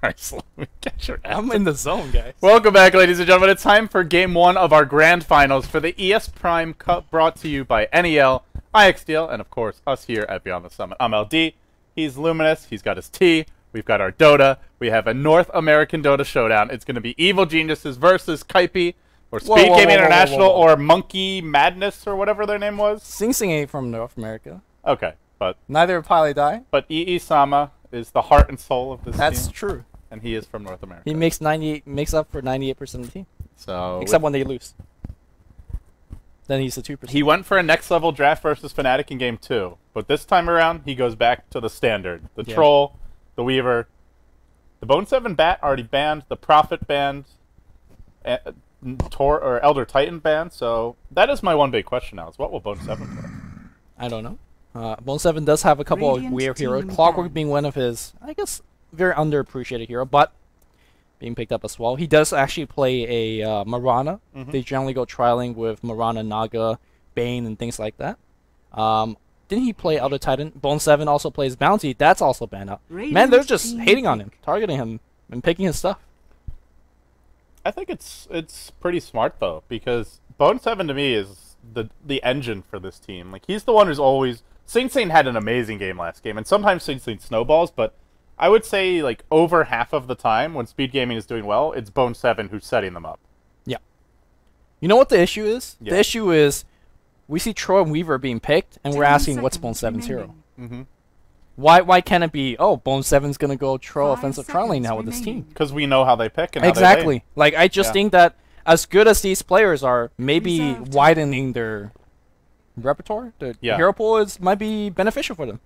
Christ, let me get your ass. I'm in the zone, guys. Welcome back, ladies and gentlemen. It's time for Game 1 of our Grand Finals for the ES Prime Cup, brought to you by NEL, IXDL, and of course, us here at Beyond the Summit. I'm LD, he's Luminous, he's got his T, we've got our Dota, we have a North American Dota showdown. It's going to be Evil Geniuses versus Kaipi, or Speed Gaming International, or Monkey Madness, or whatever their name was. Sing Sing ain't from North America. Okay, but... Neither Pile Die. But EE-sama is the heart and soul of this That's team. true. And he is from North America. He makes up for 98% of the team. So except when they lose. Then he's the 2%. He went for a next level draft versus Fnatic in game 2, but this time around he goes back to the standard. The Troll, the Weaver, the Bone 7 Bat already banned, the Prophet banned, Elder Titan banned. So that is my one big question now: is what will Bone 7 play? I don't know. Bone 7 does have a couple of weird heroes. Clockwork being one of his, I guess, very underappreciated hero, but being picked up as well. He does actually play a Marana. They generally go trialing with Marana, Naga, Bane, and things like that. Didn't he play Elder Titan? Bone 7 also plays Bounty. That's also banned out. Man, they're just hating on him, targeting him, and picking his stuff. I think it's pretty smart though, because Bone 7 to me is the engine for this team. Like, he's the one who's always... Sing Sing had an amazing game last game, and sometimes Sing Sing snowballs, but I would say like over half of the time when Speed Gaming is doing well, it's Bone 7 who's setting them up. Yeah. You know what the issue is? Yeah. The issue is we see Troy and Weaver being picked, and we're asking what's Bone 7's hero. Why can't it be, oh, Bone 7's going to go Troll offensive trialing now with this team? Because we know how they pick and how exactly. they Like, I just think that as good as these players are, maybe widening their repertoire, the hero pool might be beneficial for them.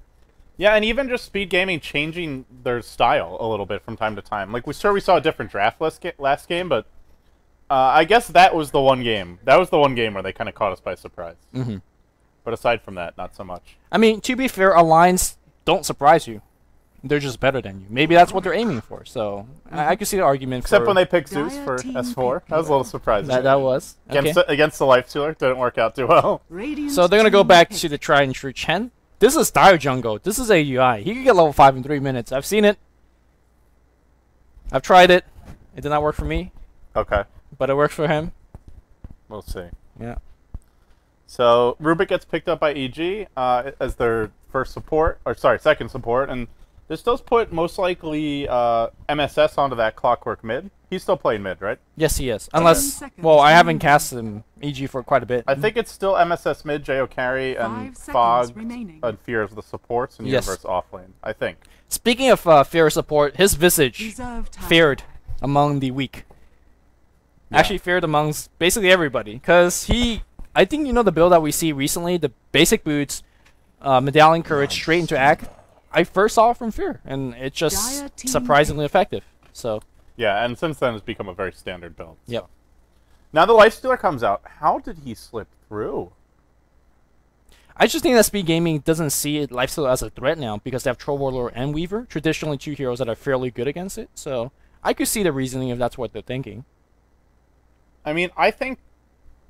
Yeah, and even just Speed Gaming changing their style a little bit from time to time. Like, we saw a different draft last game, but I guess that was the one game. That was the one game where they kind of caught us by surprise. But aside from that, not so much. I mean, to be fair, Alliance don't surprise you. They're just better than you. Maybe that's what they're aiming for. So I can see the argument. Except when they picked Zeus for S4. That was a little surprising. That was. Against the Lifestealer. Didn't work out too well. So they're going to go back to the tried and true Chen. This is Dire Jungle. This is AUI. He can get level 5 in 3 minutes. I've seen it. I've tried it. It did not work for me. Okay. But it works for him. We'll see. Yeah. So Rubik gets picked up by EG as their second support, and this does put most likely MSS onto that Clockwork mid. He's still playing mid, right? Yes, he is. Unless, well, I haven't cast him EG for quite a bit. I think it's still MSS mid, JO carry, and Fog and Fear as the supports, and Universe offlane, I think. Speaking of Fear support, his Visage feared among the weak. Actually feared amongst basically everybody, because I think you know the build that we see recently, the basic boots, Medallion Courage straight into Act. I first saw it from Fear, and it's just surprisingly effective. So yeah, and since then it's become a very standard build. Yep. So. Now the Lifestealer comes out. How did he slip through? I just think that Speed Gaming doesn't see Lifestealer as a threat now because they have Troll Warlord and Weaver, traditionally two heroes that are fairly good against it. So I could see the reasoning if that's what they're thinking. I mean, I think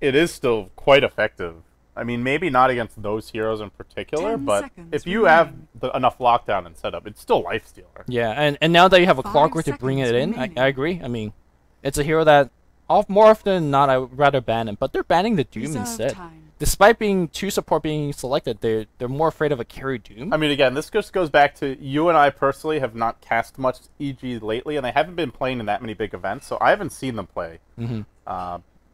it is still quite effective. I mean, maybe not against those heroes in particular, but if you have enough lockdown and setup, it's still Lifestealer. Yeah, and now that you have a Clockwork to bring it in, I agree. I mean, it's a hero that more often than not I would rather ban him, but they're banning the Doom instead. Despite being two support being selected, they're more afraid of a carry Doom. I mean, again, this just goes back to you and I personally have not cast much EG lately, and they haven't been playing in that many big events, so I haven't seen them play.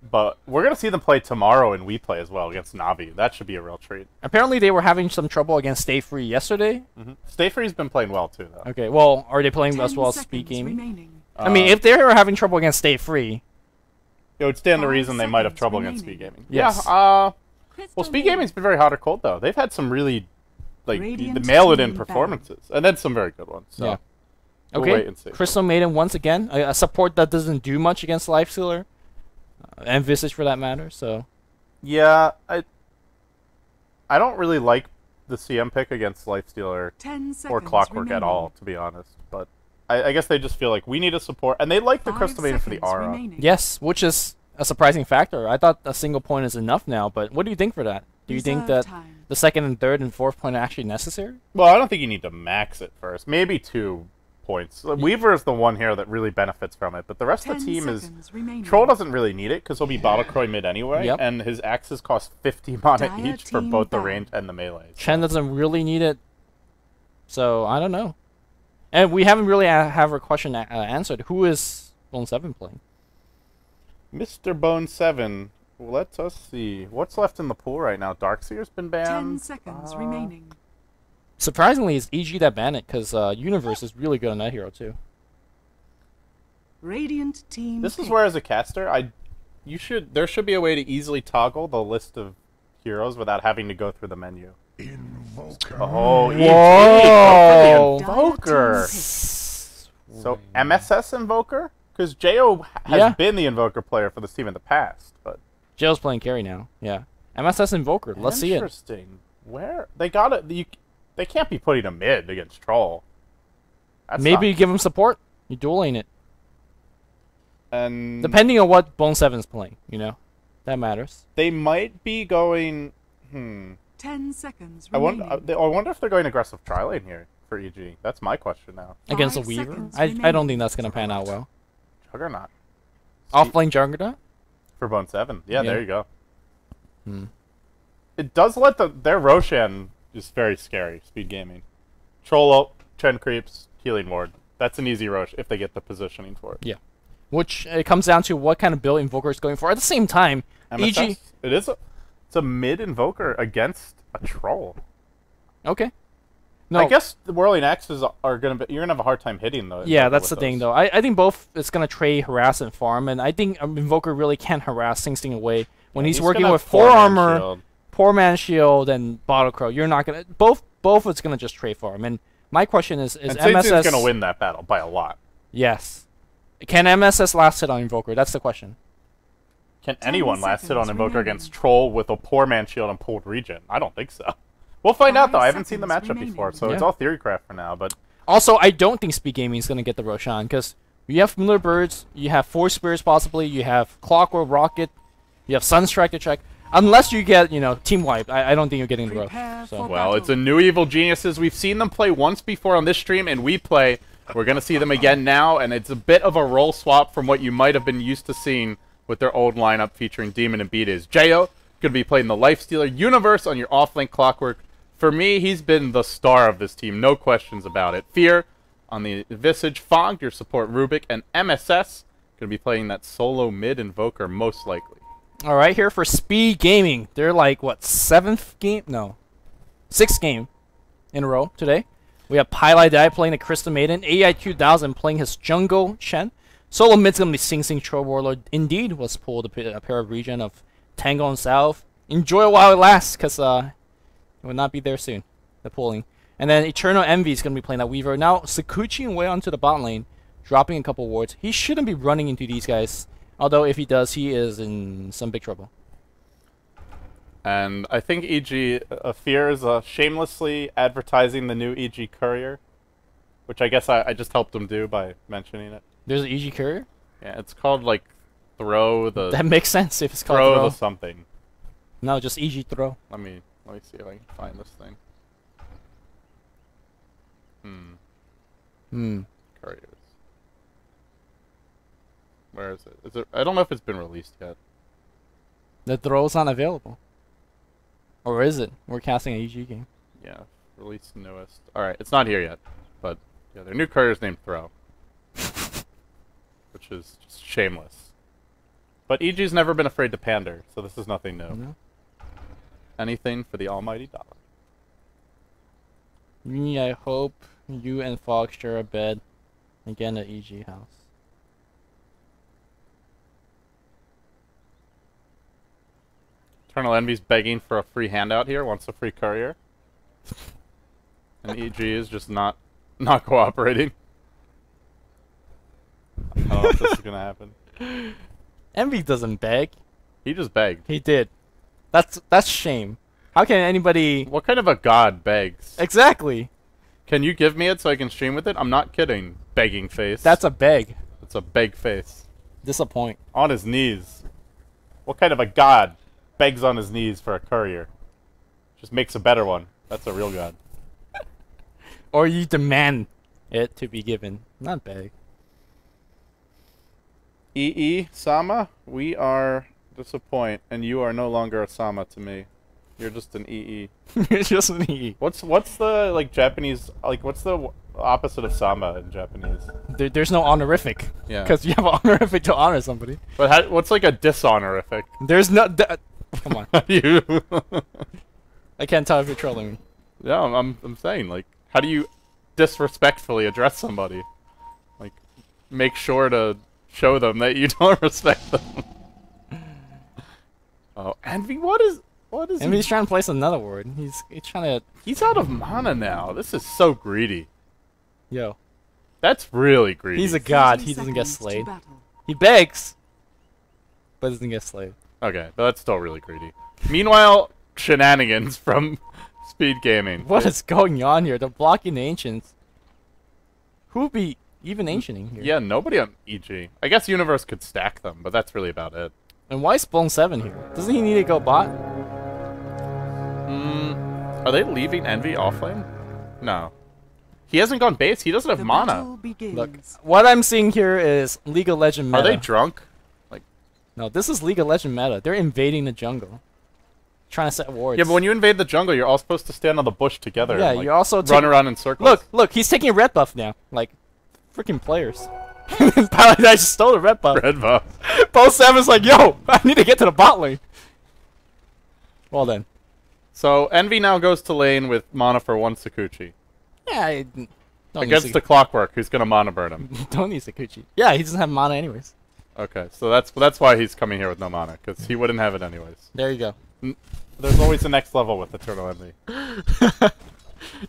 But we're going to see them play tomorrow in WePlay as well against Navi. That should be a real treat. Apparently they were having some trouble against Stay Free yesterday. Stay Free's been playing well too, though. Okay, well, are they playing as well as Speed Gaming? I mean, if they were having trouble against Stay Free... It would stand to reason they might have trouble against Speed Gaming. Yes. Yeah, well, Speed Gaming's been very hot or cold, though. They've had some really, like, mail-it-in performances. And then some very good ones. So yeah. We'll okay, wait and see. Crystal Maiden once again. A support that doesn't do much against Lifestealer. And Visage for that matter, so... Yeah, I don't really like the CM pick against Lifestealer or Clockwork at all, to be honest. But I guess they just feel like we need a support. And they like the Crystal Maiden for the aura. Yes, which is a surprising factor. I thought a single point is enough now, but what do you think for that? Do you think that the second and third and fourth point are actually necessary? Well, I don't think you need to max it first. Maybe two points. Weaver is the one here that really benefits from it, but the rest of the team is... Troll doesn't really need it, because he'll be Battlecry mid anyway, and his axes cost 50 mana each for both the range and the melee. So. Chen doesn't really need it, so I don't know. And we haven't really have our question answered. Who is Bone 7 playing? Mr. Bone 7. Let us see. What's left in the pool right now? Darkseer's been banned. 10 seconds remaining. Surprisingly, it's EG that banned it, because Universe is really good on that hero, too. Radiant team. This is where, as a caster, there should be a way to easily toggle the list of heroes without having to go through the menu. Invoker. Oh, EG! Whoa! Invoker! So, MSS Invoker? Because Jo has been the Invoker player for this team in the past, but... Jo's playing carry now, yeah. MSS Invoker, let's see it. Interesting. Where? They got it... They can't be putting a mid against Troll. Maybe you give him support. You dual lane it. And depending on what Bone 7's playing, you know, that matters. They might be going. 10 seconds remaining. remaining. I wonder if they're going aggressive tri-lane here for EG. That's my question now. Against a Weaver, I don't think that's gonna pan out well. Juggernaut. Off-lane Juggernaut for Bone 7. Yeah, there you go. It does let their Roshan. Just very scary. Speed gaming. Troll ult, Chen creeps, healing ward. That's an easy rush if they get the positioning for it. Yeah. Which it comes down to what kind of build Invoker is going for. At the same time, MSS, EG... It's a mid Invoker against a Troll. Okay. No. I guess the Whirling Axes are going to be... You're going to have a hard time hitting those. Yeah, that's the thing, though. I think both it's going to trade, harass, and farm. And I think Invoker really can't harass Sing Sting away. When he's working with 4 armor... Poor Man Shield and Bottle Crow. You're not gonna both it's gonna just trade for him. And my question is MSS gonna win that battle by a lot? Yes. Can MSS last hit on Invoker? That's the question. Can anyone last hit on Invoker against Troll with a Poor Man Shield and pulled regen? I don't think so. We'll find out though. I haven't seen the matchup before, so it's all theorycraft for now. But also, I don't think Speed Gaming is gonna get the Roshan because you have Familiar Birds, you have Force Spirits possibly, you have Clockwork Rocket, you have Sunstrike to check. Unless you get, team wiped, I don't think you're getting the Rosh. So. Well, it's a new Evil Geniuses. We've seen them play once before on this stream, and we play. We're going to see them again now, and it's a bit of a role swap from what you might have been used to seeing with their old lineup featuring Demon and Beat. Jo going to be playing the Lifestealer Universe on your offlane Clockwork. For me, he's been the star of this team, no questions about it. Fear on the Visage, Fog, your support Rubik, and MSS going to be playing that solo mid Invoker most likely. All right, here for Speed Gaming. They're like, what, 6th game in a row today. We have Pylai Dai playing the Crystal Maiden. AI 2000 playing his Jungle Chen. Solo mid's going to be Sing Sing Troll Warlord. Indeed was pulled a pair of region of Tango and South. Enjoy it while it lasts, because it will not be there soon, the pulling. And then Eternal Envy is going to be playing that Weaver. Now, Sakuchi way onto the bot lane, dropping a couple wards. He shouldn't be running into these guys. Although, if he does, he is in some big trouble. And I think EG Fear is shamelessly advertising the new EG Courier, which I guess I just helped him do by mentioning it. There's an EG Courier? Yeah, it's called, like, Throw the... That makes sense if it's called Throw Throw. the something. No, just EG Throw. Let me see if I can find this thing. Couriers. Where is it? Is it? I don't know if it's been released yet. The Throw's not available. Or is it? We're casting an EG game. Yeah, released newest. Alright, it's not here yet. But, yeah, their new courier is named Throw. Which is just shameless. But EG's never been afraid to pander, so this is nothing new. No. Anything for the almighty dollar. I hope you and Fox share a bed again at EG house. Eternal Envy's begging for a free handout here, wants a free courier. And EG is just not cooperating. I don't know if this is gonna happen. Envy doesn't beg. He just begged. He did. That's shame. How can anybody... What kind of a god begs? Exactly. Can you give me it so I can stream with it? I'm not kidding. Begging face. That's a beg. It's a beg face. Disappoint. On his knees. What kind of a god begs on his knees for a courier? Just makes a better one. That's a real god. Or you demand it to be given. Not big. EE, Sama, we are disappoint, and you are no longer a Sama to me. You're just an EE. It's just an E. What's the like Japanese what's the opposite of Sama in Japanese? There's no honorific. Yeah. Because you have an honorific to honor somebody. But what's like a dishonorific? There's no. Come on. You. I can't tell if you're trolling me. Yeah, I'm saying, like, how do you disrespectfully address somebody? Like, make sure to show them that you don't respect them. Oh, Envy, what is Envy's trying to place another word. He's trying to. He's out of mana now. This is so greedy. Yo. That's really greedy. He's a god. He doesn't get slayed. He begs, but doesn't get slayed. Okay, but that's still really greedy. Meanwhile, shenanigans from Speed Gaming. What is going on here? They're blocking the ancients. Who would be even ancienting here? Yeah, nobody on EG. I guess Universe could stack them, but that's really about it. And why is Bone 7 here? Doesn't he need to go bot? Are they leaving Envy offlane? No. He hasn't gone base. He doesn't have mana. Look, what I'm seeing here is League of Legends meta. Are they drunk? Like, no, this is League of Legends meta. They're invading the jungle. Trying to set wards. yeah, but when you invade the jungle, you're all supposed to stand on the bush together. Yeah, and, like, you also run around in circles. Look, he's taking a red buff now. Like, freaking players. Paladin just stole the red buff. Red buff. Bone 7's like, yo, I need to get to the bot lane. Well then. So Envy now goes to lane with mana for 1 Sakuchi. Yeah, Against the Clockwork, who's gonna mana burn him. Don't need Sakuchi. Yeah, he doesn't have mana anyways. Okay, so that's why he's coming here with no mana, because he wouldn't have it anyways. There you go. There's always the next level with Eternal Envy.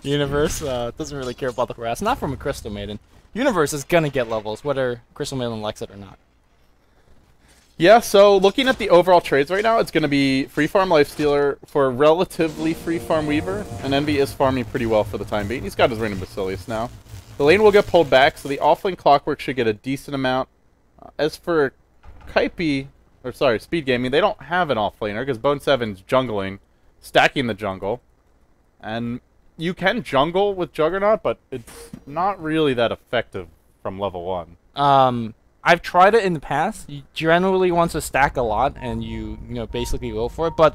Universe doesn't really care about the harass. Not from a Crystal Maiden. Universe is gonna get levels, whether Crystal Maiden likes it or not. Yeah, so looking at the overall trades right now, it's going to be free farm Lifestealer for relatively free farm Weaver, and Envy is farming pretty well for the time being. He's got his Ring of Basilius now. The lane will get pulled back, so the offlane Clockwork should get a decent amount. As for Speed Gaming, they don't have an offlaner because Bone 7's jungling, stacking the jungle. And you can jungle with Juggernaut, but it's not really that effective from level 1. I've tried it in the past. You generally want to stack a lot, and you basically go for it. But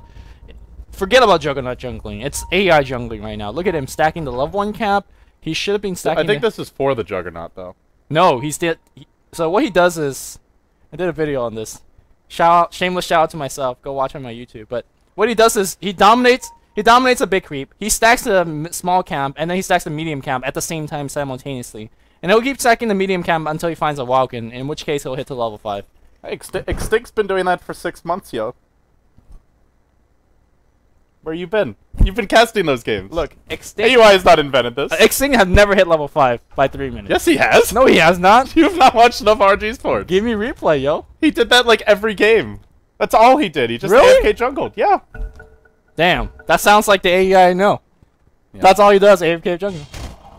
forget about Juggernaut jungling. It's AI jungling right now. Look at him stacking the level 1 cap. He should have been stacking. I think this is for the Juggernaut, though. No, so what he does is, I did a video on this. Shameless shout out to myself. Go watch on my YouTube. But what he does is he dominates a big creep. He stacks the small camp, and then he stacks the medium camp at the same time simultaneously. And he'll keep stacking the medium camp until he finds a Walken, in which case he'll hit to level 5. Hey, Extinct's been doing that for 6 months, yo. Where you been? You've been casting those games. Look, Extinct... AUI has not invented this. Extinct has never hit level 5 by 3 minutes. Yes, he has. No, he has not. You've not watched enough RG Sports. Give me replay, yo. He did that like every game. That's all he did. He just really? AFK jungled. Yeah. Damn. That sounds like the AUI I know. Yeah. That's all he does, AFK jungle.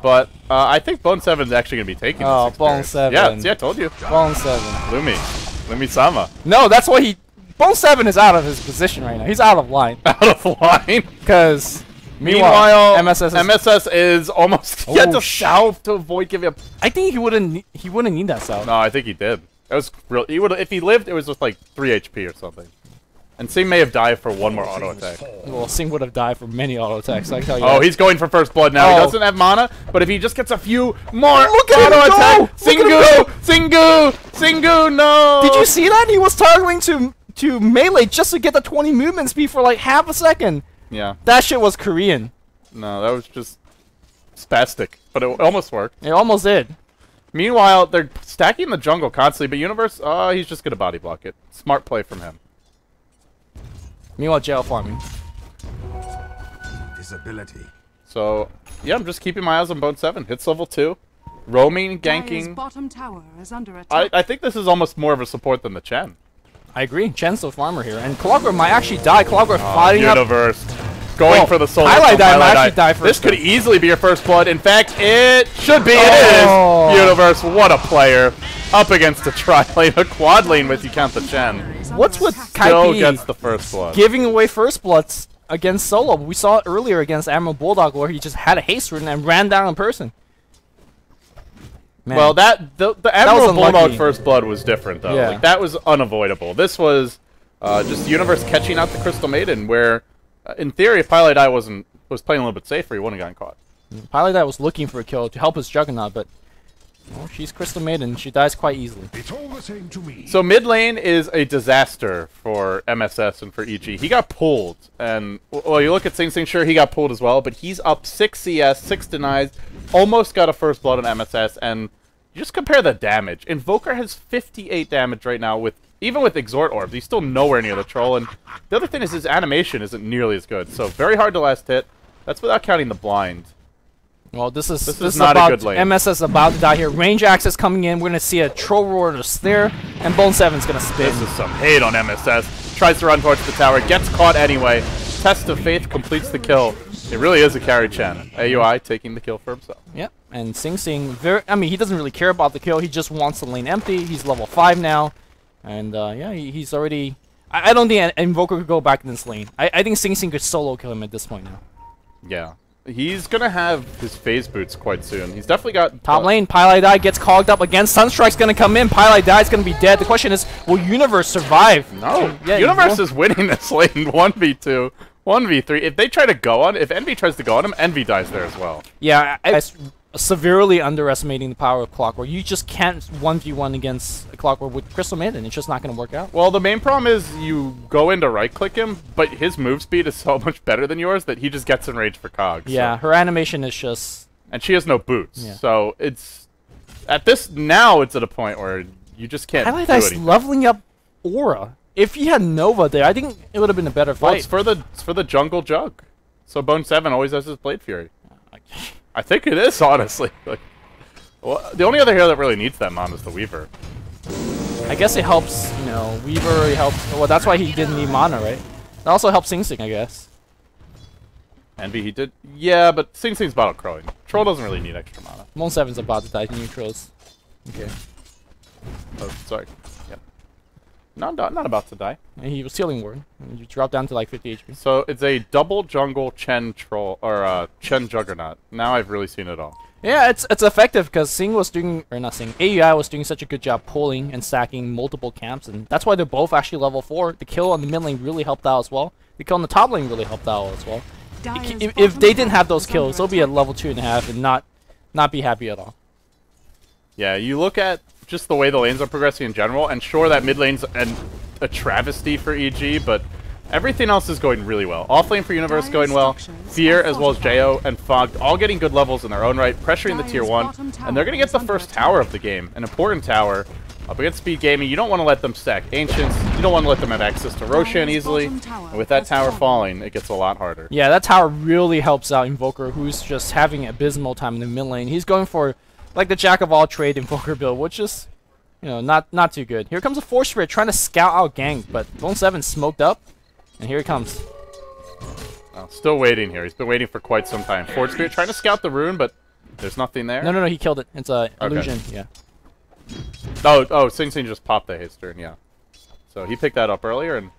But I think Bone 7's actually going to be taking this experience. Bone 7. Yeah, I told you. Bone 7. Lumi Sama. No, that's what he... Bone 7 is out of his position right now. He's out of line. Out of line? Because... Meanwhile, MSS is almost... He had to salve to avoid giving up... I think he wouldn't need that salve. No, I think he did. It was real. He would. If he lived, it was with like 3 HP or something. And Sing may have died for 1 more auto attack. Well, Sing would have died for many auto attacks. I tell you. Oh, he's going for first blood now. He doesn't have mana, but if he just gets a few more auto attack, Singu, no! Did you see that? He was targeting to melee just to get the 20 movement speed for like half a second. Yeah. That shit was Korean. No, that was just spastic, but it almost worked. It almost did. Meanwhile, they're stacking the jungle constantly, but Universe, he's just gonna body block it. Smart play from him. Meanwhile, jail farming. Disability. So, yeah, I'm just keeping my eyes on Bone 7. Hits level 2. Roaming, ganking. Bottom tower is under attack. I think this is almost more of a support than the Chen. I agree. Chen's the farmer here. And Clockwork might actually die. Clockwork fighting Universe. Going for the soul. Highlight might actually die first. This could easily be your first blood. In fact, it should be. It is. Universe, what a player. Up against a tri-lane, a quad lane with you count the Chen. What's with Still Kaipi gets the first blood. giving away first bloods against solo? We saw it earlier against Admiral Bulldog where he just had a haste rune and ran down in person. Man. Well, the was Admiral Bull unlucky. mode First Blood was different, though. Yeah. Like, that was unavoidable. This was just the universe catching out the Crystal Maiden, where, in theory, if Pilot Eye was playing a little bit safer, he wouldn't have gotten caught. Pilot Eye was looking for a kill to help his Juggernaut, but well, she's Crystal Maiden. She dies quite easily. It's all the same to me. So mid lane is a disaster for MSS and for EG. He got pulled, and well, you look at Sing Sing, sure, he got pulled as well, but he's up 6 CS, 6 denies, almost got a First Blood on MSS, and you just compare the damage. Invoker has 58 damage right now, even with Exhort Orbs. He's still nowhere near the Troll, and the other thing is his animation isn't nearly as good, so very hard to last hit. That's without counting the blind. Well, this is not about a good lane. MSS about to die here. Range access coming in. We're gonna see a Troll Roar to Snare, and Bone 7's gonna spin. This is some hate on MSS. Tries to run towards the tower, gets caught anyway. Test of Faith completes the kill. It really is a carry Chen. AUI taking the kill for himself. Yep, and Sing Sing, I mean, he doesn't really care about the kill. He just wants the lane empty. He's level 5 now, and yeah, he's already. I don't think an Invoker could go back in this lane. I think Sing Sing could solo kill him at this point now. Yeah. He's gonna have his phase boots quite soon. He's definitely got Top lane, Pilot Eye gets cogged up again. Sunstrike's gonna come in. Pilot Eye is gonna be dead. The question is, will Universe survive? No. Yeah, Universe is winning this lane 1v2, 1v3. If they try to go on, if Envy tries to go on him, Envy dies there as well. Yeah, I severely underestimating the power of Clockwork. You just can't 1v1 against a Clockwork with Crystal Maiden. It's just not going to work out. Well, the main problem is you go in to right-click him, but his move speed is so much better than yours that he just gets enraged for cogs. Yeah, so. her animation is just... And she has no boots, Yeah. so it's... Now it's at a point where you just can't Pilot do Eye's anything. leveling up Aura. If he had Nova there, I think it would have been a better Well, fight. it's for the jungle jug. So Bone 7 always has his Blade Fury. I think it is, honestly. Like, well, the only other hero that really needs that Mon is the Weaver. I guess it helps, you know, Weaver, it helps... Well, that's why he didn't need mana, right? It also helps Sing Sing, I guess. Envy, he did. Yeah, but Sing Sing's battle crowing. Troll doesn't really need extra mana. Mon 7's about to die to neutrals. Okay. Oh, sorry. Yep. Not about to die. And he was Healing Ward. And you drop down to like 50 HP. So it's a double jungle Chen Troll, or Chen Juggernaut. Now I've really seen it all. Yeah, it's effective because Sing was doing, or not Sing, AUI was doing such a good job pulling and stacking multiple camps, and that's why they're both actually level 4. The kill on the mid lane really helped out as well. The kill on the top lane really helped out as well. If they didn't have those kills, they'll be at level 2.5 and not be happy at all. Yeah, you look at just the way the lanes are progressing in general, and sure, that mid lane's a travesty for EG, but everything else is going really well. Off lane for Universe going well. Fear, as well as Jo and Fogged, all getting good levels in their own right, pressuring the tier 1, and they're going to get the first tower of the game, an important tower. Up against Speed Gaming, you don't want to let them stack Ancients, you don't want to let them have access to Roshan easily, and with that tower falling, it gets a lot harder. Yeah, that tower really helps out Invoker, who's just having an abysmal time in the mid lane. He's going for, like, the jack-of-all-trade Invoker build, which is, you know, not too good. Here comes a Force Spirit trying to scout out Gang, but Bone 7 smoked up, and here he comes. Still waiting here. He's been waiting for quite some time. Force Spirit trying to scout the rune, but there's nothing there. No, he killed it. It's a illusion, Okay. yeah. Oh, Sing Sing just popped the haste turn, yeah. So he picked that up earlier, and,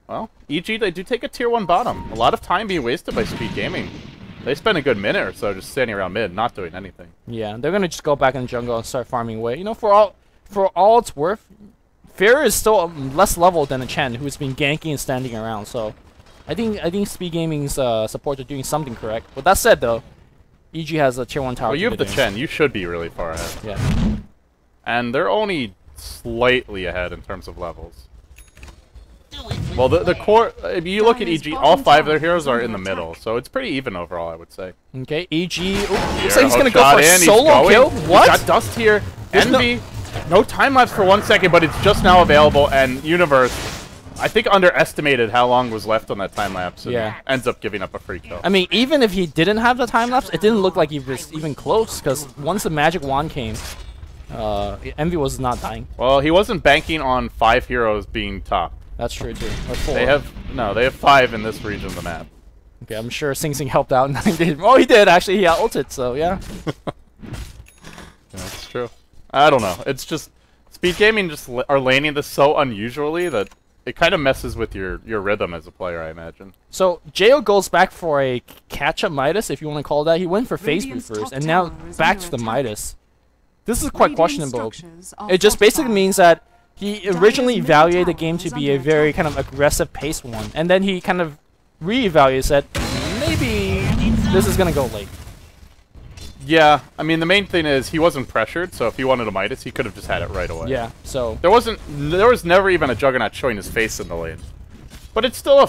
well, EG, they do take a tier 1 bottom. A lot of time being wasted by Speed Gaming. They spend a good minute or so just standing around mid, not doing anything. Yeah, they're gonna just go back in the jungle and start farming away. You know, for all it's worth, Fear is still less level than a Chen, who's been ganking and standing around. So, I think Speed Gaming's support are doing something correct. With that said, though, EG has a tier 1 tower. Well, you have the Chen. You should be really far ahead. Yeah. And they're only slightly ahead in terms of levels. Well, the core, if you look at EG, all 5 of their heroes are in the middle, so it's pretty even overall, I would say. Okay, EG. Ooh, looks Here, like he's gonna hook go shot for a in, he's solo going. kill. He's What? got Dust here. There's Envy. No time lapse for 1 second, but it's just now available, and Universe, I think, underestimated how long was left on that time lapse, and Yeah. ends up giving up a free kill. I mean, even if he didn't have the time lapse, it didn't look like he was even close. Because once the magic wand came, Envy was not dying. Well, he wasn't banking on 5 heroes being top. That's true too. Or 4. They have 5 in this region of the map. Okay, I'm sure Sing Sing helped out. And he did. Oh, he did actually. He ulted. So yeah. Yeah, that's true. I don't know. It's just Speed Gaming just are laning this so unusually that it kind of messes with your rhythm as a player, I imagine. So Jo goes back for a catch-up Midas, if you want to call it that. He went for phase boot first, and now back to the Midas. this is quite questionable. It just basically means that he originally evaluated the game to be a very kind of aggressive paced one, and then he kind of re-evaluated, said maybe this is gonna go late. Yeah, I mean the main thing is he wasn't pressured, so if he wanted a Midas, he could have just had it right away. Yeah, so there was never even a Juggernaut showing his face in the lane. But it's still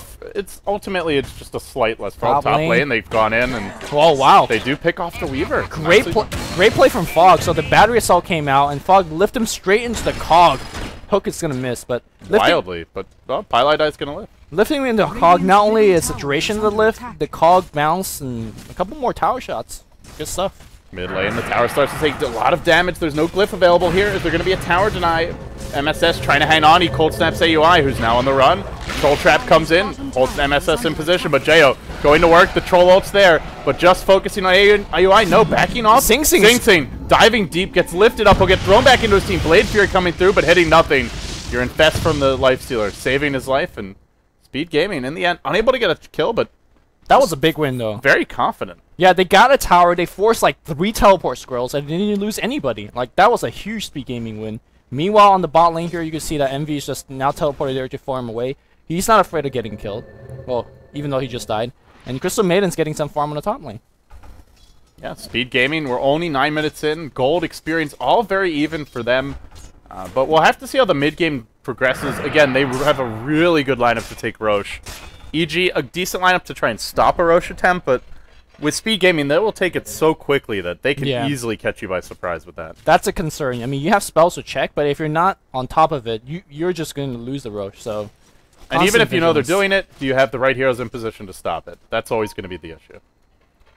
ultimately it's just a slight less for top lane. They've gone in and oh wow, they do pick off the Weaver. Great play from Fog. So the battery assault came out and Fog lifted him straight into the Cog. Hook is gonna miss, but wildly, but well, Pylai is gonna lift. Lifting him into the Cog not only is the duration of the lift, the Cog bounce and a couple more tower shots. Good stuff. Mid lane, the tower starts to take a lot of damage. There's no glyph available here. Is there going to be a tower deny? MSS trying to hang on. He cold snaps AUI, who's now on the run. Troll trap comes in, holds MSS in position, but Jayo going to work. The troll ult's there, but just focusing on AUI. No, backing off. Sing Sing diving deep, gets lifted up. He'll get thrown back into his team. Blade Fury coming through, but hitting nothing. You're infest from the Lifestealer, saving his life, and Speed Gaming in the end unable to get a kill, but that was a big win though. Very confident. Yeah, they got a tower, they forced like 3 teleport squirrels, and they didn't lose anybody. Like, that was a huge Speed Gaming win. Meanwhile, on the bot lane here, you can see that Envy is just now teleported there to farm away. He's not afraid of getting killed. Well, even though he just died. And Crystal Maiden's getting some farm on the top lane. Yeah, Speed Gaming, we're only 9 minutes in. Gold experience, all very even for them. But we'll have to see how the mid-game progresses. Again, they have a really good lineup to take Roche. EG, a decent lineup to try and stop a Roche attempt, but with Speed Gaming, they will take it so quickly that they can easily catch you by surprise with that. That's a concern. I mean, you have spells to check, but if you're not on top of it, you're just going to lose the Roche. So, and even if you know they're doing it, do you have the right heroes in position to stop it? That's always going to be the issue.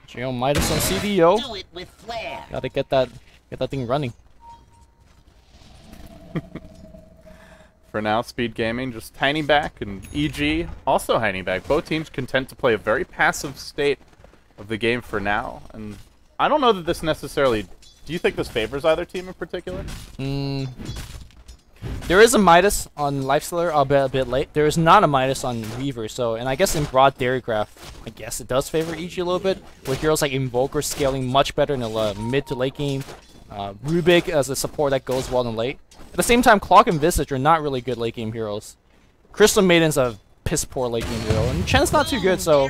Geo Midas on CDO. Do it with flair. Gotta get that thing running. For now, Speed Gaming just hanging back, and EG also hanging back. Both teams content to play a very passive state of the game for now, and I don't know that this necessarily... Do you think this favors either team in particular? There is a Midas on Lifestealer, albeit a bit late. There is not a Midas on Weaver, so, and I guess in broad Dairy Graph, I guess it does favor EG a little bit, with heroes like Invoker scaling much better in the mid to late game. Rubik as a support that goes well in late. At the same time, Clock and Visage are not really good late game heroes. Crystal Maiden's a piss poor late game hero, and Chen's not too good, so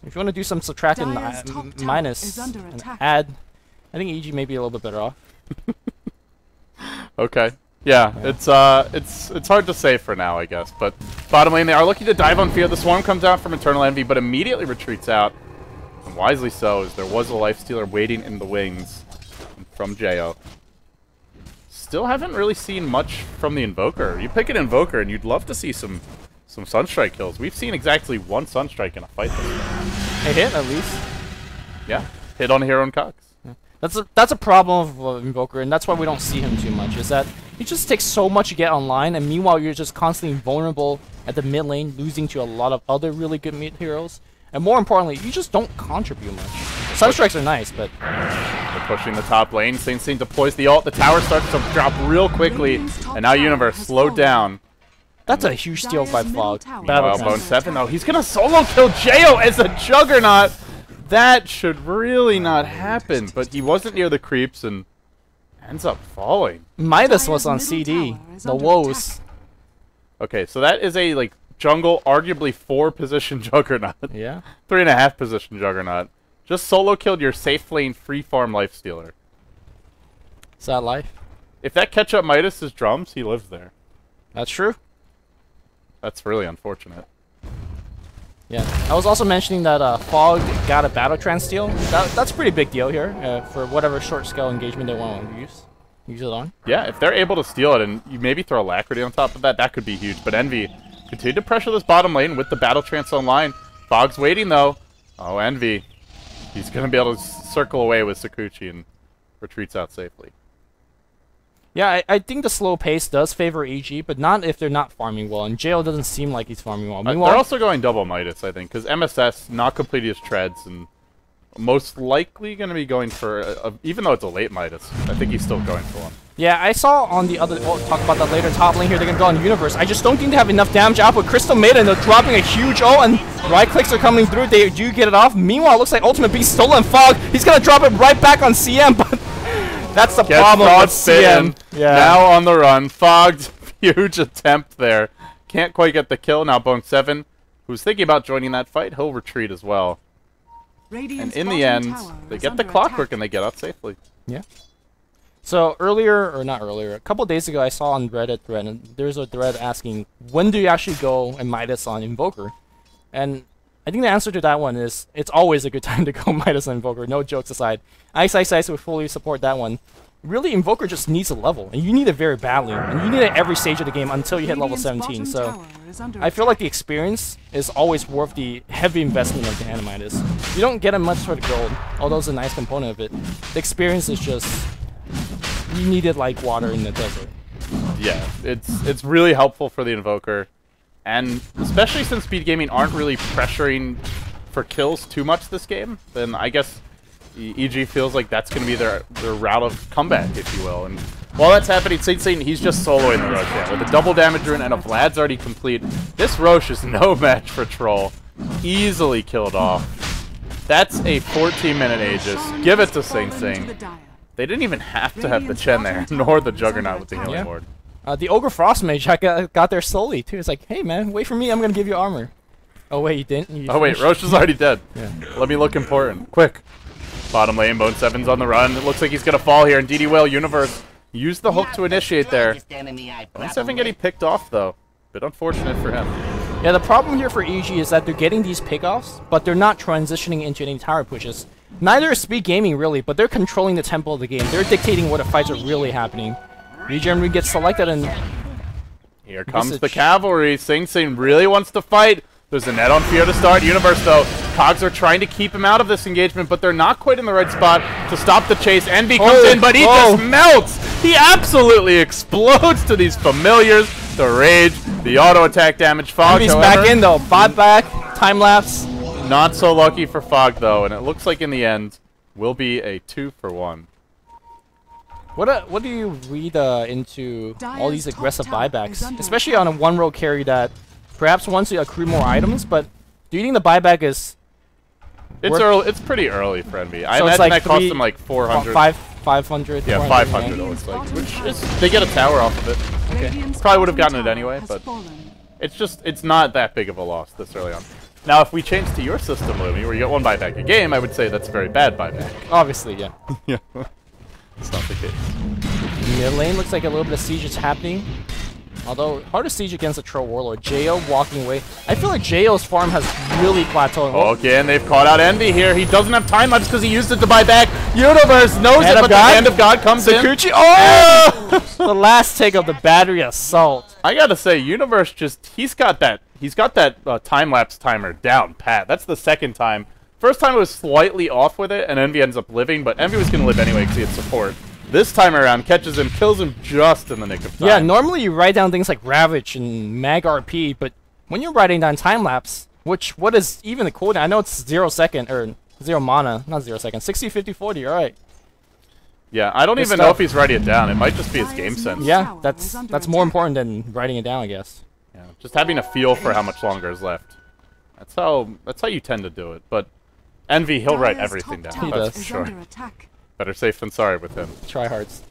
if you want to do some subtract and minus and add, I think EG may be a little bit better off. Okay. Yeah, it's hard to say for now, I guess. But bottom lane, they are looking to dive on Fear. The Swarm comes out from Eternal Envy, but immediately retreats out. And wisely so, as there was a Lifestealer waiting in the wings from Jayo. Still haven't really seen much from the Invoker. You pick an Invoker, and you'd love to see some Sunstrike kills. We've seen exactly one Sunstrike in a fight this time. A hit, at least. Yeah, hit on Hero and Cox. Yeah. That's a problem of Invoker, and that's why we don't see him too much, is that he just takes so much to get online, and meanwhile you're just constantly vulnerable at the mid lane, losing to a lot of other really good mid heroes. And more importantly, you just don't contribute much. Sunstrikes are nice, but... They're pushing the top lane. Saint Sing deploys the ult. The tower starts to drop real quickly, and now Universe slowed down. That's a huge steal by Fog. Meanwhile, Bone 7, though, he's gonna solo kill Jayo as a Juggernaut! That should really not happen, but he wasn't near the creeps and ends up falling. Midas was on CD. The woes. Okay, so that is a, like, jungle, arguably 4-position Juggernaut. Yeah. 3.5-position Juggernaut. Just solo killed your safe lane free farm Lifestealer. Is that life? If that catch up Midas is drums, he lives there. That's true. That's really unfortunate. Yeah. I was also mentioning that Fog got a Battle Trance steal. That's a pretty big deal here for whatever short scale engagement they want to use it on. Yeah, if they're able to steal it and you maybe throw Alacrity on top of that, that could be huge. But Envy continue to pressure this bottom lane with the Battle Trance online. Fog's waiting though. Oh, Envy. He's going to be able to circle away with Sakuchi and retreats out safely. Yeah, I think the slow pace does favor EG, but not if they're not farming well. And Jail doesn't seem like he's farming well. They're also going double Midas, I think, because MSS not completing his treads and most likely going to be going for, even though it's a late Midas, I think he's still going for one. Yeah, I saw on the other, we'll talk about that later, top lane here, they're going to go on Universe. I just don't think they have enough damage output. Crystal Maiden, they're dropping a huge ult, and right clicks are coming through. They do get it off. Meanwhile, it looks like Ultimate Beast stolen Fog. He's going to drop it right back on CM, but That's the Gets problem with frostbitten. CN. Yeah. Now on the run. Fogged. Huge attempt there. Can't quite get the kill. Now Bone 7, who's thinking about joining that fight, he'll retreat as well. And in the end, they get the clockwork and they get out safely. Yeah. So earlier, or not earlier, a couple days ago I saw on Reddit thread, and there's a thread asking, when do you actually go and Midas on Invoker? And I think the answer to that one is, it's always a good time to go Midas on Invoker, no jokes aside. Ice would fully support that one. Really, Invoker just needs a level, and you need it very badly, and you need it every stage of the game until you hit level 17, so I feel like the experience is always worth the heavy investment of the Midas. You don't get it much for the gold, although it's a nice component of it. The experience is just, you need it like water in the desert. Yeah, it's really helpful for the Invoker, and especially since Speed Gaming aren't really pressuring for kills too much this game, then I guess EG feels like that's going to be their route of comeback, if you will. And while that's happening, Saint, he's just soloing the Rosh down. With a double damage rune and a Vlad's already complete, this Rosh is no match for Troll. Easily killed off. That's a 14-minute Aegis. Give it to Sing. They didn't even have to have the Chen there, nor the Juggernaut with the healing ward. The Ogre Frost Mage got there slowly, too. It's like, hey, man, wait for me. I'm going to give you armor. Oh, wait, you didn't? Oh, wait, Rosh is already dead. Yeah. Let me look important. Quick. Bottom lane, Bone 7's on the run. It looks like he's going to fall here, and DD will. Universe use the hook to initiate there. Bone 7 getting picked off, though. Bit unfortunate for him. Yeah, the problem here for EG is that they're getting these pickoffs, but they're not transitioning into any tower pushes. Neither is Speed Gaming, really, but they're controlling the tempo of the game. They're dictating what the fights are really happening. Regen gets selected, and here comes the cavalry. Sing really wants to fight. There's a net on Fear to start. Universe, though, Cogs are trying to keep him out of this engagement, but they're not quite in the right spot to stop the chase. Envy comes in, but he just melts! He absolutely explodes to these familiars. The rage, the auto attack damage. Fog, Envy's back in, though. Bot back, time lapse. Not so lucky for Fog, though, and it looks like in the end will be a 2-for-1. What do you read into all these aggressive buybacks, especially on a one-row carry that perhaps wants to accrue more items, but do you think the buyback is... It's pretty early for Envy. I imagine like that cost them like 400. 500? Yeah, 500 it looks like. Which is... They get a tower off of it. Okay. Probably would have gotten it anyway, but... It's not that big of a loss this early on. Now, if we change to your system, Lumi, where you get one buyback a game, I would say that's a very bad buyback. Obviously, yeah. Yeah. It's not the case. Mid lane looks like a little bit of siege is happening. Although, hard to siege against a Troll Warlord. Jo walking away. I feel like Jo's farm has really plateaued. Okay, and they've caught out Envy here. He doesn't have time lapse because he used it to buy back. Universe knows it, but the Hand of God comes Sakuchi. in. Oh! The last take of the battery assault. I gotta say, Universe he's got that time-lapse timer down pat. That's the second time. First time it was slightly off with it, and Envy ends up living, but Envy was gonna live anyway because he had support. This time around, catches him, kills him just in the nick of time. Yeah, normally you write down things like Ravage and Mag RP, but when you're writing down time-lapse, what is even the cooldown? I know it's 0 second, or 0 mana, not 0 second, 60, 50, 40, alright. Yeah, I don't even know if he's writing it down. It might just be his game sense. Yeah, that's more important than writing it down, I guess. Yeah, just having a feel for how much longer is left. That's how you tend to do it. But Envy, he'll write everything down. He that's does. for sure. Better safe than sorry with him. Tryhards.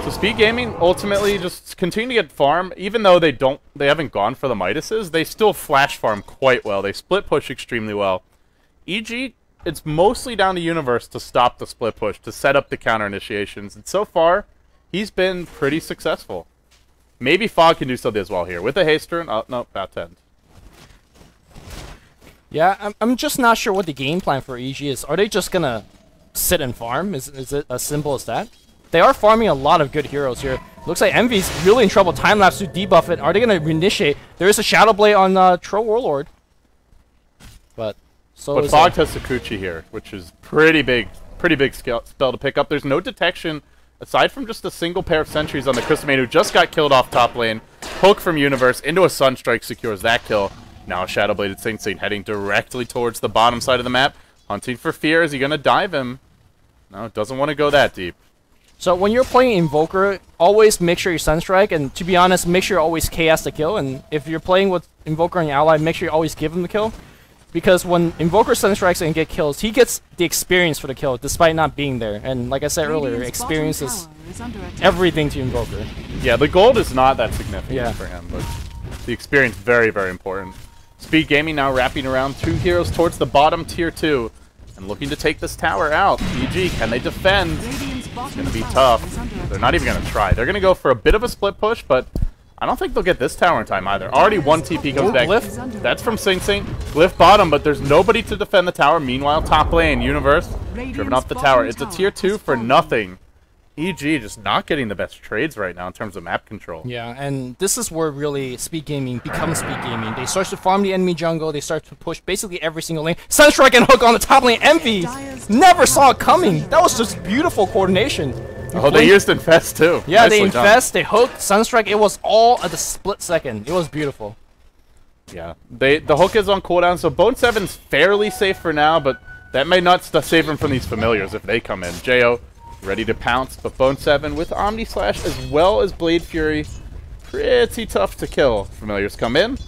So Speed Gaming ultimately just continue to get farm, even though they haven't gone for the Midases. They still flash farm quite well. They split push extremely well. EG, it's mostly down to Universe to stop the split push, to set up the counter initiations, and so far, he's been pretty successful. Maybe Fog can do something as well here. With the haste turn, oh, no, about 10. Yeah, I'm just not sure what the game plan for EG is. Are they just gonna sit and farm? Is it as simple as that? They are farming a lot of good heroes here. Looks like Envy's really in trouble. Time-lapse to debuff it. Are they gonna initiate? There is a Shadow Blade on Troll Warlord. But Fog has Sakuchi here, which is pretty big spell to pick up. There's no detection aside from just a single pair of sentries on the Crystal who just got killed off top lane. Poke from Universe into a Sunstrike secures that kill. Now a Shadow Bladed Saint heading directly towards the bottom side of the map. Hunting for Fear. Is he going to dive him? No, doesn't want to go that deep. So when you're playing Invoker, always make sure you Sunstrike, and to be honest, make sure you always KS the kill. And if you're playing with Invoker and your ally, make sure you always give him the kill. Because when Invoker Sunstrikes and get kills, he gets the experience for the kill, despite not being there. And like I said earlier, experience is everything to Invoker. Yeah, the gold is not that significant Yeah. for him, but the experience very, very important. Speed Gaming now wrapping around 2 heroes towards the bottom tier 2 and looking to take this tower out. EG, can they defend? It's going to be tough. They're not even going to try. They're going to go for a bit of a split push, but I don't think they'll get this tower in time either. Already 1 TP comes back. Glyph? That's from Sing Sing. Glyph bottom, but there's nobody to defend the tower. Meanwhile, top lane, Universe, driven off the tower. It's a tier 2 for nothing. EG just not getting the best trades right now in terms of map control. Yeah, and this is where really Speed Gaming becomes Speed Gaming. They start to farm the enemy jungle, they start to push basically every single lane. Sunstrike and Hook on the top lane, Envy! Never saw it coming! That was just beautiful coordination. Oh, they used Infest too. Yeah, Nicely they done. Infest, they Hook, Sunstrike, it was all at the split second. It was beautiful. Yeah, the Hook is on cooldown, so Bone 7's fairly safe for now, but that may not save him from these familiars if they come in. Jo ready to pounce, but Bone 7 with Omni Slash as well as Blade Fury, pretty tough to kill. Familiars come in,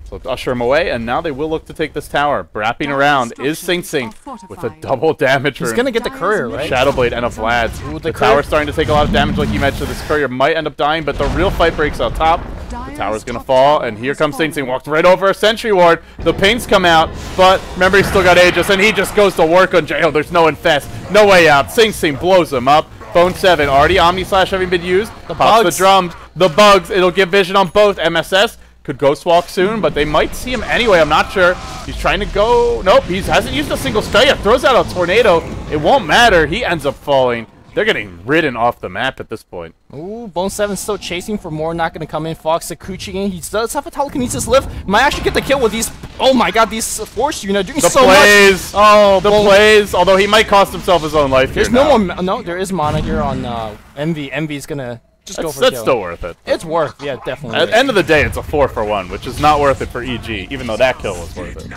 so usher him away, and now they will look to take this tower. Wrapping around is Sing Sing with a double damage. He's gonna get the courier, right? Shadowblade and a Vlad's. Ooh, the tower's starting to take a lot of damage, like you mentioned. This courier might end up dying, but the real fight breaks out top. The tower's gonna fall, and here comes Sing Sing. Walks right over a Sentry Ward. The paints come out, but remember he's still got Aegis, and he just goes to work on Jo. There's no Infest, no way out. Sing Sing blows him up. Bone 7 already Omni Slash having been used. The Pops bugs. the drums, the bugs. It'll give vision on both. MSS could Ghost Walk soon, but they might see him anyway. I'm not sure. He's trying to go. Nope, he hasn't used a single spell yet. Throws out a tornado. It won't matter. He ends up falling. They're getting ridden off the map at this point. Ooh, Bone 7 still chasing for more, not gonna come in. Fox Sakuchi in. He does have a telekinesis lift. Might actually get the kill with these. Oh my god, these Force Unit doing The so plays. much. Oh, the Bone. plays. Although he might cost himself his own life There's here no now. more. No, there is mana here on Envy. Envy's gonna just go for a That's kill. still worth it. It's worth, yeah, definitely. At the end of the day, it's a 4 for 1, which is not worth it for EG, even though that kill was worth it.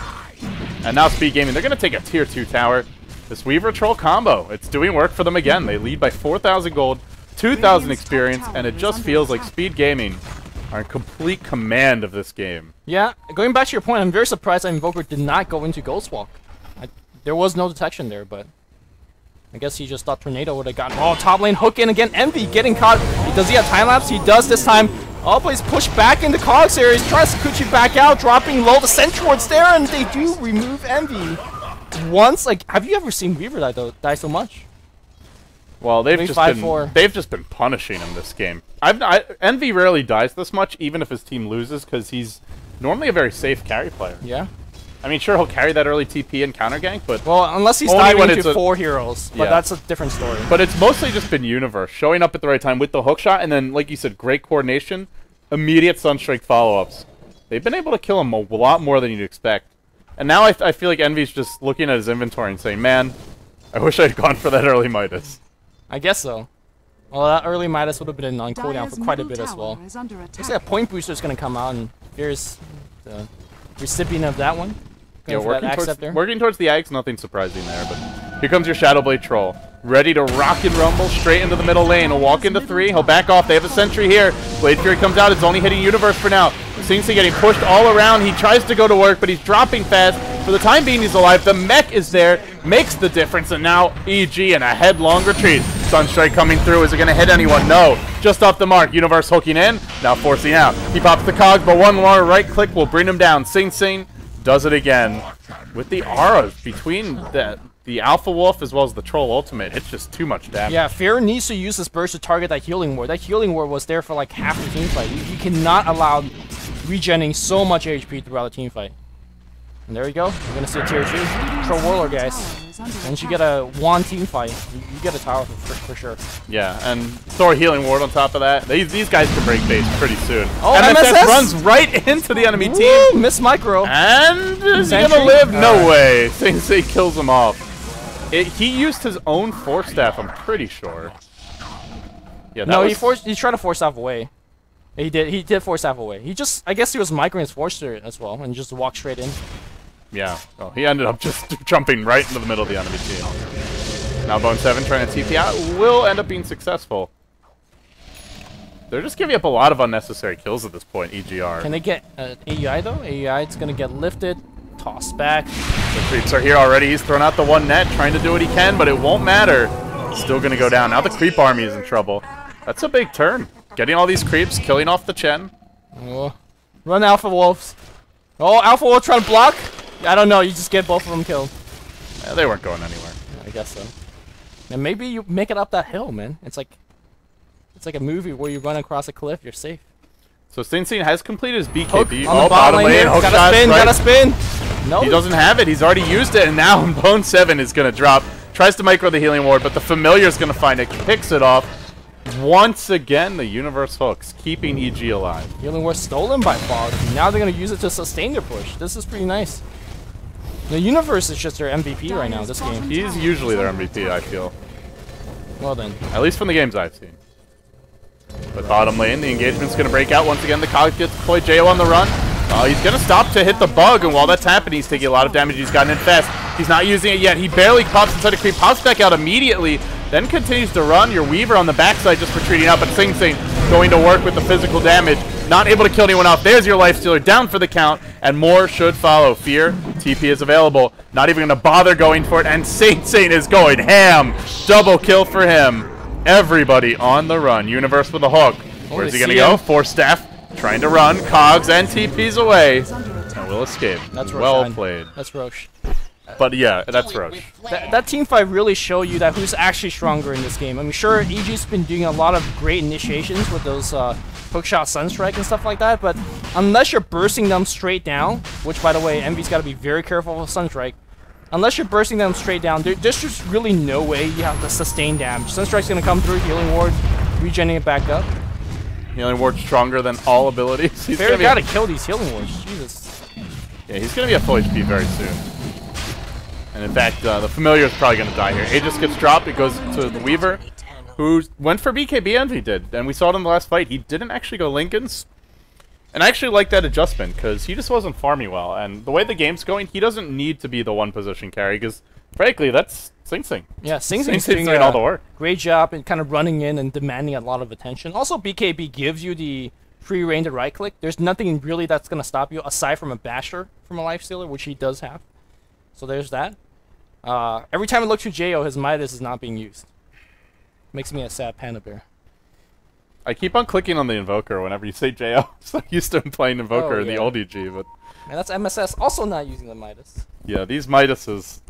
And now Speed Gaming, they're going to take a tier 2 tower. This Weaver Troll combo, it's doing work for them again. They lead by 4,000 gold, 2,000 experience, and it just feels like Speed Gaming are in complete command of this game. Yeah, going back to your point, I'm very surprised that Invoker did not go into Ghost Walk. There was no detection there, but I guess he just thought Tornado would have gotten. Oh, top lane Hook in again. Envy getting caught. Does he have time lapse? He does this time. Oh, but he's pushed back into Cogs area. He's trying to Sakuchi back out, dropping low. The Sentry Ward's there, and they do remove Envy. Once, like, have you ever seen Weaver die so much? Well, they've Maybe just 5-4. been punishing him this game. Envy rarely dies this much, even if his team loses, because he's normally a very safe carry player. Yeah. I mean, sure, he'll carry that early TP and counter gank, but Well, unless he's Only diving when into it's 4 heroes, but Yeah. that's a different story. But it's mostly just been Universe showing up at the right time with the hook shot, and then, like you said, great coordination, immediate Sunstrike follow-ups. They've been able to kill him a lot more than you'd expect. And now I feel like Envy's just looking at his inventory and saying, man, I wish I had gone for that early Midas. I guess so. Well, that early Midas would have been on cooldown for quite a bit as well. Looks like a point booster is going to come out, and here's the recipient of that one. Yeah, Going for that Axe Scepter. working towards the Axe, nothing surprising there, but here comes your Shadowblade Troll. Ready to rock and rumble straight into the middle lane. He'll walk into 3, he'll back off, they have a Sentry here. Blade Fury comes out, it's only hitting Universe for now. Seems to getting pushed all around, he tries to go to work, but he's dropping fast. For the time being, he's alive, the mech is there, makes the difference, and now EG in a headlong retreat. Sunstrike coming through, is it going to hit anyone? No, just off the mark. Universe hooking in, now forcing out. He pops the cogs, but one more right click will bring him down. Sing Sing does it again. With the auras between the Alpha Wolf as well as the Troll Ultimate, it's just too much damage. Yeah, Fear needs to use this burst to target that Healing Ward. That Healing Ward was there for like half the team fight. You cannot allow regenning so much HP throughout the team fight. And there you go. You're going to see a tier 2. Troll Warlord, guys. Once you get a 1 team fight, you get a tower for sure. Yeah, and throw a Healing Ward on top of that. These guys can break base pretty soon. Oh, MSS MSS runs right into the enemy Woo, team. Miss Micro. And is he Sentry? gonna live? No Alright. way. Sing Sing kills him off. He used his own Force Staff, I'm pretty sure. Yeah, that No, was, he tried to force staff away. He did force staff away. I guess he was microing his forcer as well and just walked straight in. Yeah, well, he ended up just jumping right into the middle of the enemy team. Now Bone 7 trying to TP out will end up being successful. They're just giving up a lot of unnecessary kills at this point, EGR. Can they get AUI though? AUI is gonna get lifted. Toss back. The creeps are here already. He's thrown out the one net, trying to do what he can, but it won't matter. Still going to go down. Now the creep army is in trouble. That's a big turn. Getting all these creeps, killing off the Chen. Oh. Run Alpha Wolves. Oh, Alpha Wolf trying to block? I don't know. You just get both of them killed. Yeah, they weren't going anywhere. I guess so. And maybe you make it up that hill, man. It's like a movie where you run across a cliff. You're safe. So Sing has completed his BKB. Hook on the bottom lane. Hook Gotta shot, spin. right. Gotta spin. No. He doesn't have it. He's already used it, and now Bone 7 is going to drop. Tries to micro the healing ward, but the Familiar is going to find it. Picks it off. Once again, the Universe Hooks, keeping EG alive. Healing ward stolen by Fog. Now they're going to use it to sustain their push. This is pretty nice. The Universe is just their MVP right now, this game. He's usually their MVP, I feel. Well then. At least from the games I've seen. But bottom lane, the engagement's going to break out. Once again, the Cog gets deployed. Jo on the run. He's going to stop to hit the bug, and while that's happening, he's taking a lot of damage. He's got an infest. He's not using it yet. He barely pops inside a creep, pops back out immediately, then continues to run. Your Weaver on the backside just retreating out, but Sing going to work with the physical damage. Not able to kill anyone off. There's your Lifestealer down for the count, and more should follow. Fear, TP is available. Not even going to bother going for it, and Saint is going ham. Double kill for him. Everybody on the run. Universe with a hook. Where's he going to go? Force Staff trying to run. Cogs and TP's away. And will escape. That's well played. That's Roche. But yeah, that's Roche. That team fight really show you that who's actually stronger in this game. I mean, sure, EG's been doing a lot of great initiations with those hookshot Sunstrike and stuff like that, but unless you're bursting them straight down, which, by the way, Envy's got to be very careful with Sunstrike, unless you're bursting them straight down, there's just really no way you have to sustain damage. Sunstrike's going to come through, healing ward, regenerating it back up. Healing ward stronger than all abilities. He's got to kill these healing wards. Jesus. Yeah, he's going to be at full HP very soon. And in fact, the Familiar is probably going to die here. Aegis gets dropped. It goes to the Weaver, who went for BKB, Envy did. And we saw it in the last fight. He didn't actually go Linken's. And I actually like that adjustment, because he just wasn't farming well. And the way the game's going, he doesn't need to be the one-position carry, because, frankly, that's Sing. Yeah, Sing's doing all the work. Great job in kind of running in and demanding a lot of attention. Also, BKB gives you the free reign to right-click. There's nothing really that's going to stop you, aside from a Basher from a Lifestealer, which he does have. So there's that. Every time I look to Jo, his Midas is not being used. Makes me a sad panda bear. I keep on clicking on the Invoker whenever you say Jo. So I used to playing Invoker in the old EG, but... And that's MSS also not using the Midas. Yeah, these Midases...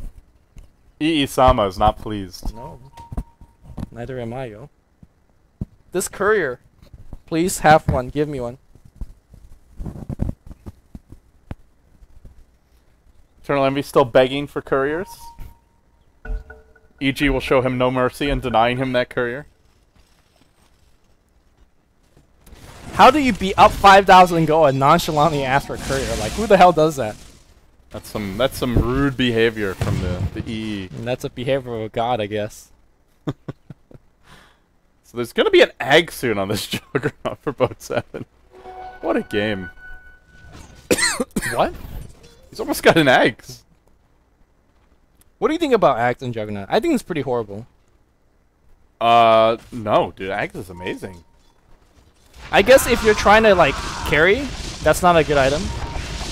EE-sama is not pleased. No. Neither am I, yo. This courier. Please have one. Give me one. Eternal Envy still begging for couriers. EG will show him no mercy in denying him that courier. How do you be up 5,000 and go and nonchalantly ask for a courier? Like, who the hell does that? That's some rude behavior from the EE. And that's a behavior of a god, I guess. So there's gonna be an Ag soon on this Juggernaut for Boat 7. What a game. What? He's almost got an Ags. What do you think about Ags and Juggernaut? I think it's pretty horrible. No, dude, Ags is amazing. I guess if you're trying to, like, carry, that's not a good item.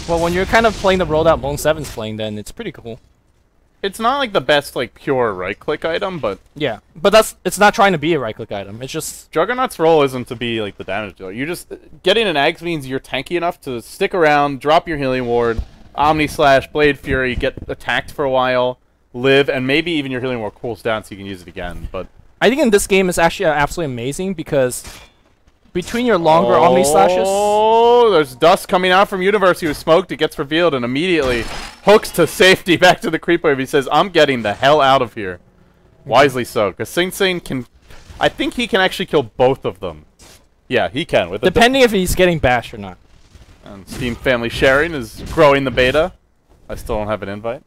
But when you're kind of playing the role that Bone 7's playing, then it's pretty cool. It's not like the best, like, pure right-click item, but... Yeah, but it's not trying to be a right-click item. It's just... Juggernaut's role isn't to be, like, the damage dealer. You just... Getting an Ags means you're tanky enough to stick around, drop your healing ward, Omni Slash, Blade Fury, get attacked for a while, live, and maybe even your healing ward cools down so you can use it again, but... I think in this game it's actually absolutely amazing because... Between your longer Omni Slashes... Oh, there's dust coming out from Universe. He was smoked. It gets revealed and immediately hooks to safety back to the creep wave. He says, I'm getting the hell out of here. Wisely so, because Sing can... I think he can actually kill both of them. Yeah, he can. With depending if he's getting bashed or not. And Steam Family Sharing is growing the beta. I still don't have an invite.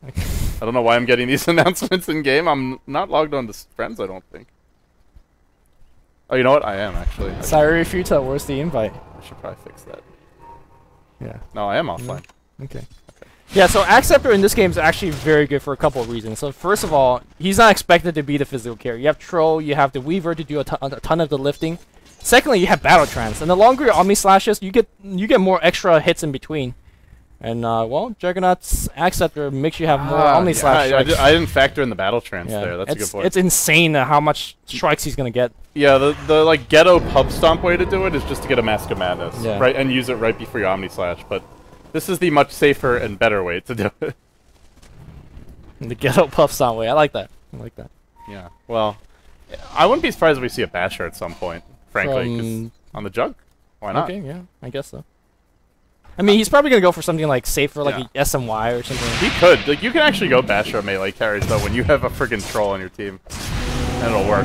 I don't know why I'm getting these announcements in-game. I'm not logged on to friends, I don't think. Oh, you know what? I am, actually. Sorry, Futa, where's the invite? I should probably fix that. Yeah. No, I am offline. Okay. Yeah, so Acceptor in this game is actually very good for a couple of reasons. So first of all, he's not expected to be the physical carrier. You have Troll, you have the Weaver to do a ton of the lifting. Secondly, you have Battle Trance, and the longer your Omni Slashes, you get more extra hits in between. And, well, Juggernaut's Acceptor makes you have more Omni Slash strikes. I didn't factor in the battle trance there. That's a good point. It's insane how much strikes he's going to get. Yeah, the like ghetto pub stomp way to do it is just to get a Mask of Madness, right, and use it right before your Omni Slash. But this is the much safer and better way to do it. The ghetto puff stomp way. I like that. I like that. Yeah. Well, I wouldn't be surprised if we see a Basher at some point, frankly. 'Cause on the Jug? Why not? Okay, yeah, I guess so. I mean, he's probably going to go for something like safer, like a SMY or something. He could. Like, you can actually go Basher melee carries, though, when you have a friggin' troll on your team. And it'll work.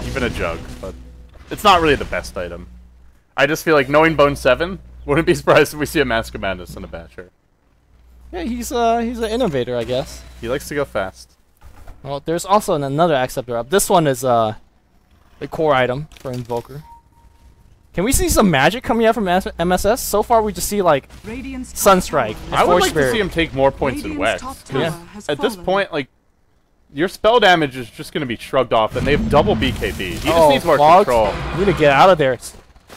Even a Jug, but it's not really the best item. I just feel like, knowing Bone 7, wouldn't be surprised if we see a Mask of Madness and a Basher. Yeah, he's an innovator, I guess. He likes to go fast. Well, there's also another Acceptor up. This one is the core item for Invoker. Can we see some magic coming out from MSS? So far, we just see, like, Sunstrike. I would like to see him take more points in Wex. Yeah. At this point, like, your spell damage is just going to be shrugged off, and they have double BKB. He just needs more control. We need to get out of there.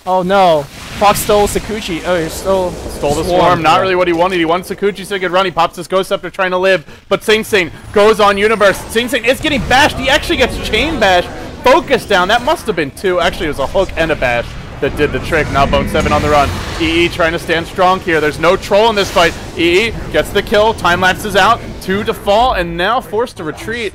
Oh, no. Fox stole Sakuchi. Oh, he stole the Swarm. Not really what he wanted. He wanted Sakuchi so he could run. He pops his Ghost Scepter trying to live, but Sing Sing goes on Universe. Sing Sing is getting bashed. He actually gets Chain Bash. Focus down. That must have been 2. Actually, it was a hook and a bash that did the trick. Now Bone 7 on the run. EE trying to stand strong here. There's no troll in this fight. EE gets the kill. Time lapses out. 2 to fall, and now forced to retreat.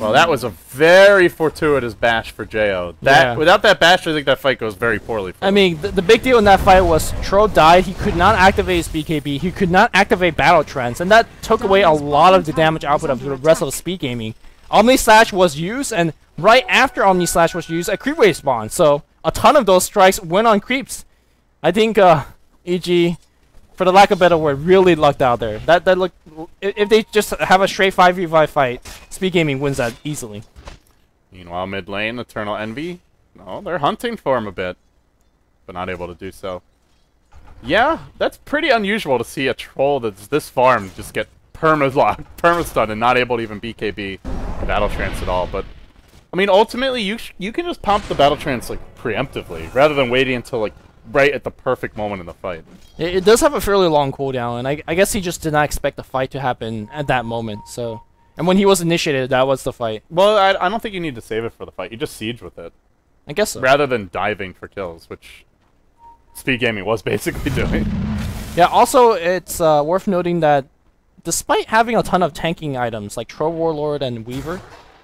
Well, that was a very fortuitous bash for Jo. Without that bash, I think that fight goes very poorly for him. I mean, the big deal in that fight was Tro died. He could not activate his BKB. He could not activate Battle Trance, and that took away a lot of the damage output of the rest of the speed gaming. Omni Slash was used, and right after Omni Slash was used, a creep wave spawned. So a ton of those strikes went on creeps. I think EG, for the lack of a better word, really lucked out there. That look, if they just have a straight 5v5 fight, Speed Gaming wins that easily. Meanwhile, mid lane, Eternal Envy, no, they're hunting for him a bit, but not able to do so. Yeah, that's pretty unusual to see a troll that's this farm just get perma-stun, and not able to even BKB Battle Trance at all. But I mean, ultimately, you can just pump the Battle Trance like preemptively, rather than waiting until like right at the perfect moment in the fight. It does have a fairly long cooldown, and I guess he just did not expect the fight to happen at that moment. So, and when he was initiated, that was the fight. Well, I don't think you need to save it for the fight. You just siege with it. I guess so. Rather than diving for kills, which Speed Gaming was basically doing. Yeah, also, it's worth noting that despite having a ton of tanking items, like Tro Warlord and Weaver,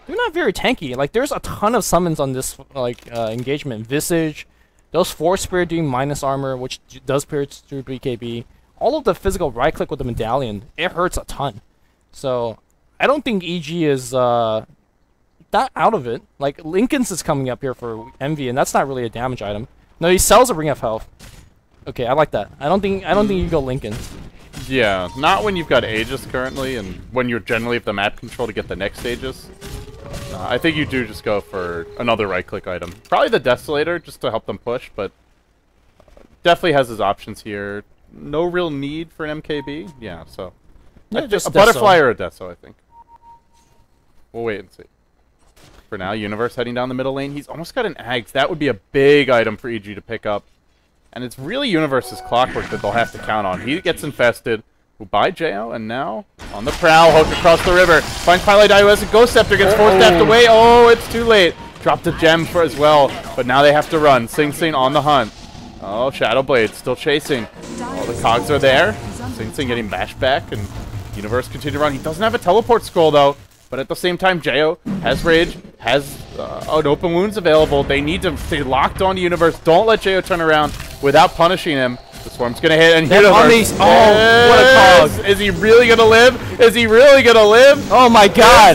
they're not very tanky. Like, there's a ton of summons on this engagement. Visage, those Force Spirit doing minus armor, which does pierce through BKB. All of the physical right-click with the Medallion, it hurts a ton. So, I don't think EG is that out of it. Like, Linken's is coming up here for Envy, and that's not really a damage item. No, he sells a Ring of Health. Okay, I like that. I don't think you go Linken's. Yeah, not when you've got Aegis currently, and when you're generally have the map control to get the next Aegis. I think you do just go for another right-click item. Probably the Desolator, just to help them push, but definitely has his options here. No real need for an MKB. Yeah, so yeah, just a Butterfly or a Deso, I think. We'll wait and see. For now, Universe heading down the middle lane. He's almost got an Ags. That would be a big item for EG to pick up. And it's really Universe's Clockwork that they'll have to count on. He gets infested by Jo, and now on the prowl, hook across the river. Finds Pilot Dio as a Ghost Scepter, gets forced staffed away. Oh, it's too late. Dropped a gem for as well, but now they have to run. Sing Sing on the hunt. Oh, Shadow Blade still chasing. Oh, the cogs are there. Sing Sing getting bashed back, and Universe continue to run. He doesn't have a teleport scroll though, but at the same time, Jo has Rage, has an Open Wounds available. They need to stay locked on to Universe. Don't let Jo turn around without punishing him. The Swarm's gonna hit, and Universe. Oh, what a cog! Is he really gonna live? Is he really gonna live? Oh my God!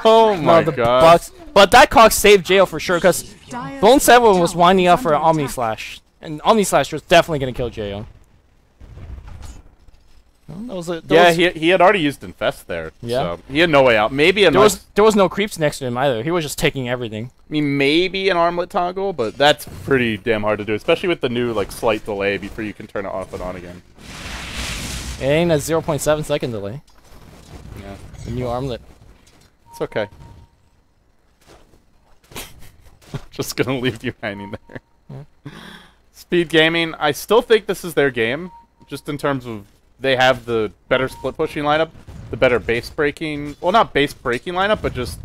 Oh my God! Bucks. But that cog saved Jo for sure, because Bone 7 was winding up for Omni Slash, and Omni Slash was definitely gonna kill Jo. Yeah, he had already used Infest there, so he had no way out. Maybe there was no creeps next to him either. He was just taking everything. I mean, maybe an armlet toggle, but that's pretty damn hard to do, especially with the new like slight delay before you can turn it off and on again. It ain't a 0.7 second delay. Yeah, the new armlet. It's okay. Just gonna leave you hanging there. Yeah. Speed Gaming, I still think this is their game. just in terms of they have the better split pushing lineup, the better base breaking. Well, not base breaking lineup, but just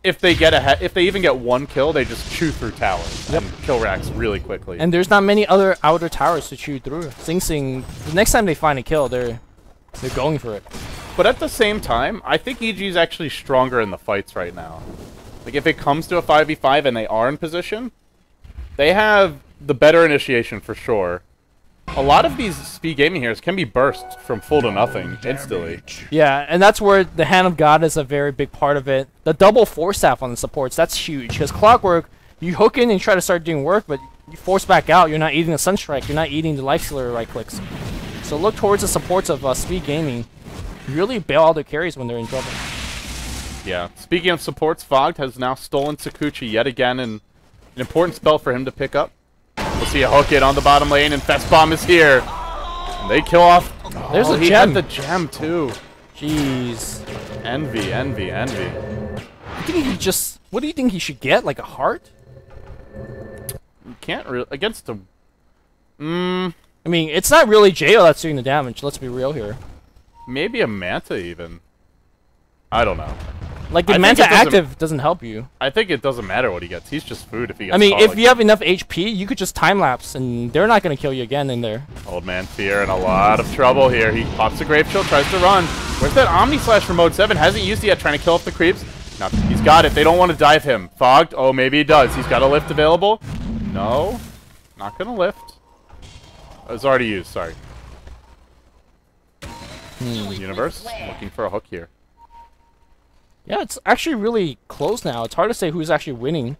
if they get ahead, if they even get one kill, they just chew through towers and kill racks really quickly. And there's not many other outer towers to chew through. Sing Sing, the next time they find a kill, they're going for it. But at the same time, I think EG is actually stronger in the fights right now. Like if it comes to a 5v5 and they are in position, they have the better initiation for sure. A lot of these speed gaming heroes can be burst from full to nothing instantly. Yeah, and that's where the Hand of God is a very big part of it. The double force staff on the supports, that's huge. Because Clockwork, you hook in and try to start doing work, but you force back out. You're not eating the Sunstrike. You're not eating the Lifestealer right clicks. So look towards the supports of speed gaming. Really bail out their carries when they're in trouble. Yeah. Speaking of supports, Fogged has now stolen Sakuchi yet again, and an important spell for him to pick up. We'll see a hook in on the bottom lane, and Fest Bomb is here. And they kill off. There's a he gem. had the gem too. Jeez. Envy, envy, envy. I think he just. What do you think he should get? Like a heart? You can't really against a. I mean, it's not really Jo that's doing the damage. Let's be real here. Maybe a Manta even. I don't know. Like the Manta active doesn't help you. I think it doesn't matter what he gets. He's just food if he gets. I mean, caught if like you have enough HP, you could just time lapse, and they're not gonna kill you again in there. Old Man Fear in a lot of trouble here. He pops the Grave Chill, tries to run. Where's that Omni Slash from Mode 7? Hasn't used it yet, trying to kill off the creeps. Now, he's got it. They don't want to dive him. Fogged? Oh, maybe he does. He's got a lift available. No. Not gonna lift. It was already used, sorry. Universe, looking for a hook here. Yeah, it's actually really close now. It's hard to say who's actually winning.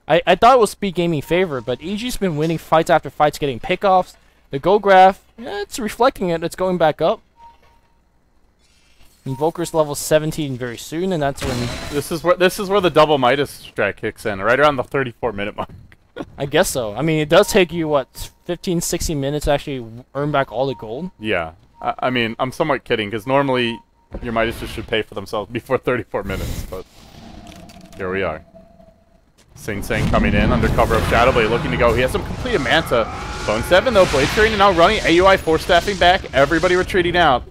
I thought it was Speed Gaming favor, but EG's been winning fights after fights, getting pickoffs. The Go Graph, yeah, it's reflecting it. It's going back up. Invoker's level 17 very soon, and that's when... This is where the double Midas strat kicks in, right around the 34-minute mark. I guess so. I mean, it does take you, what, 15, 16 minutes to actually earn back all the gold? Yeah. I mean, I'm somewhat kidding, because normally your Midas just should pay for themselves before 34 minutes, but here we are. Sing Sing coming in under cover of Shadow Blade, looking to go. He has some complete Manta. Bone 7, though. Blade Trainer now running. AUI force staffing back. Everybody retreating out.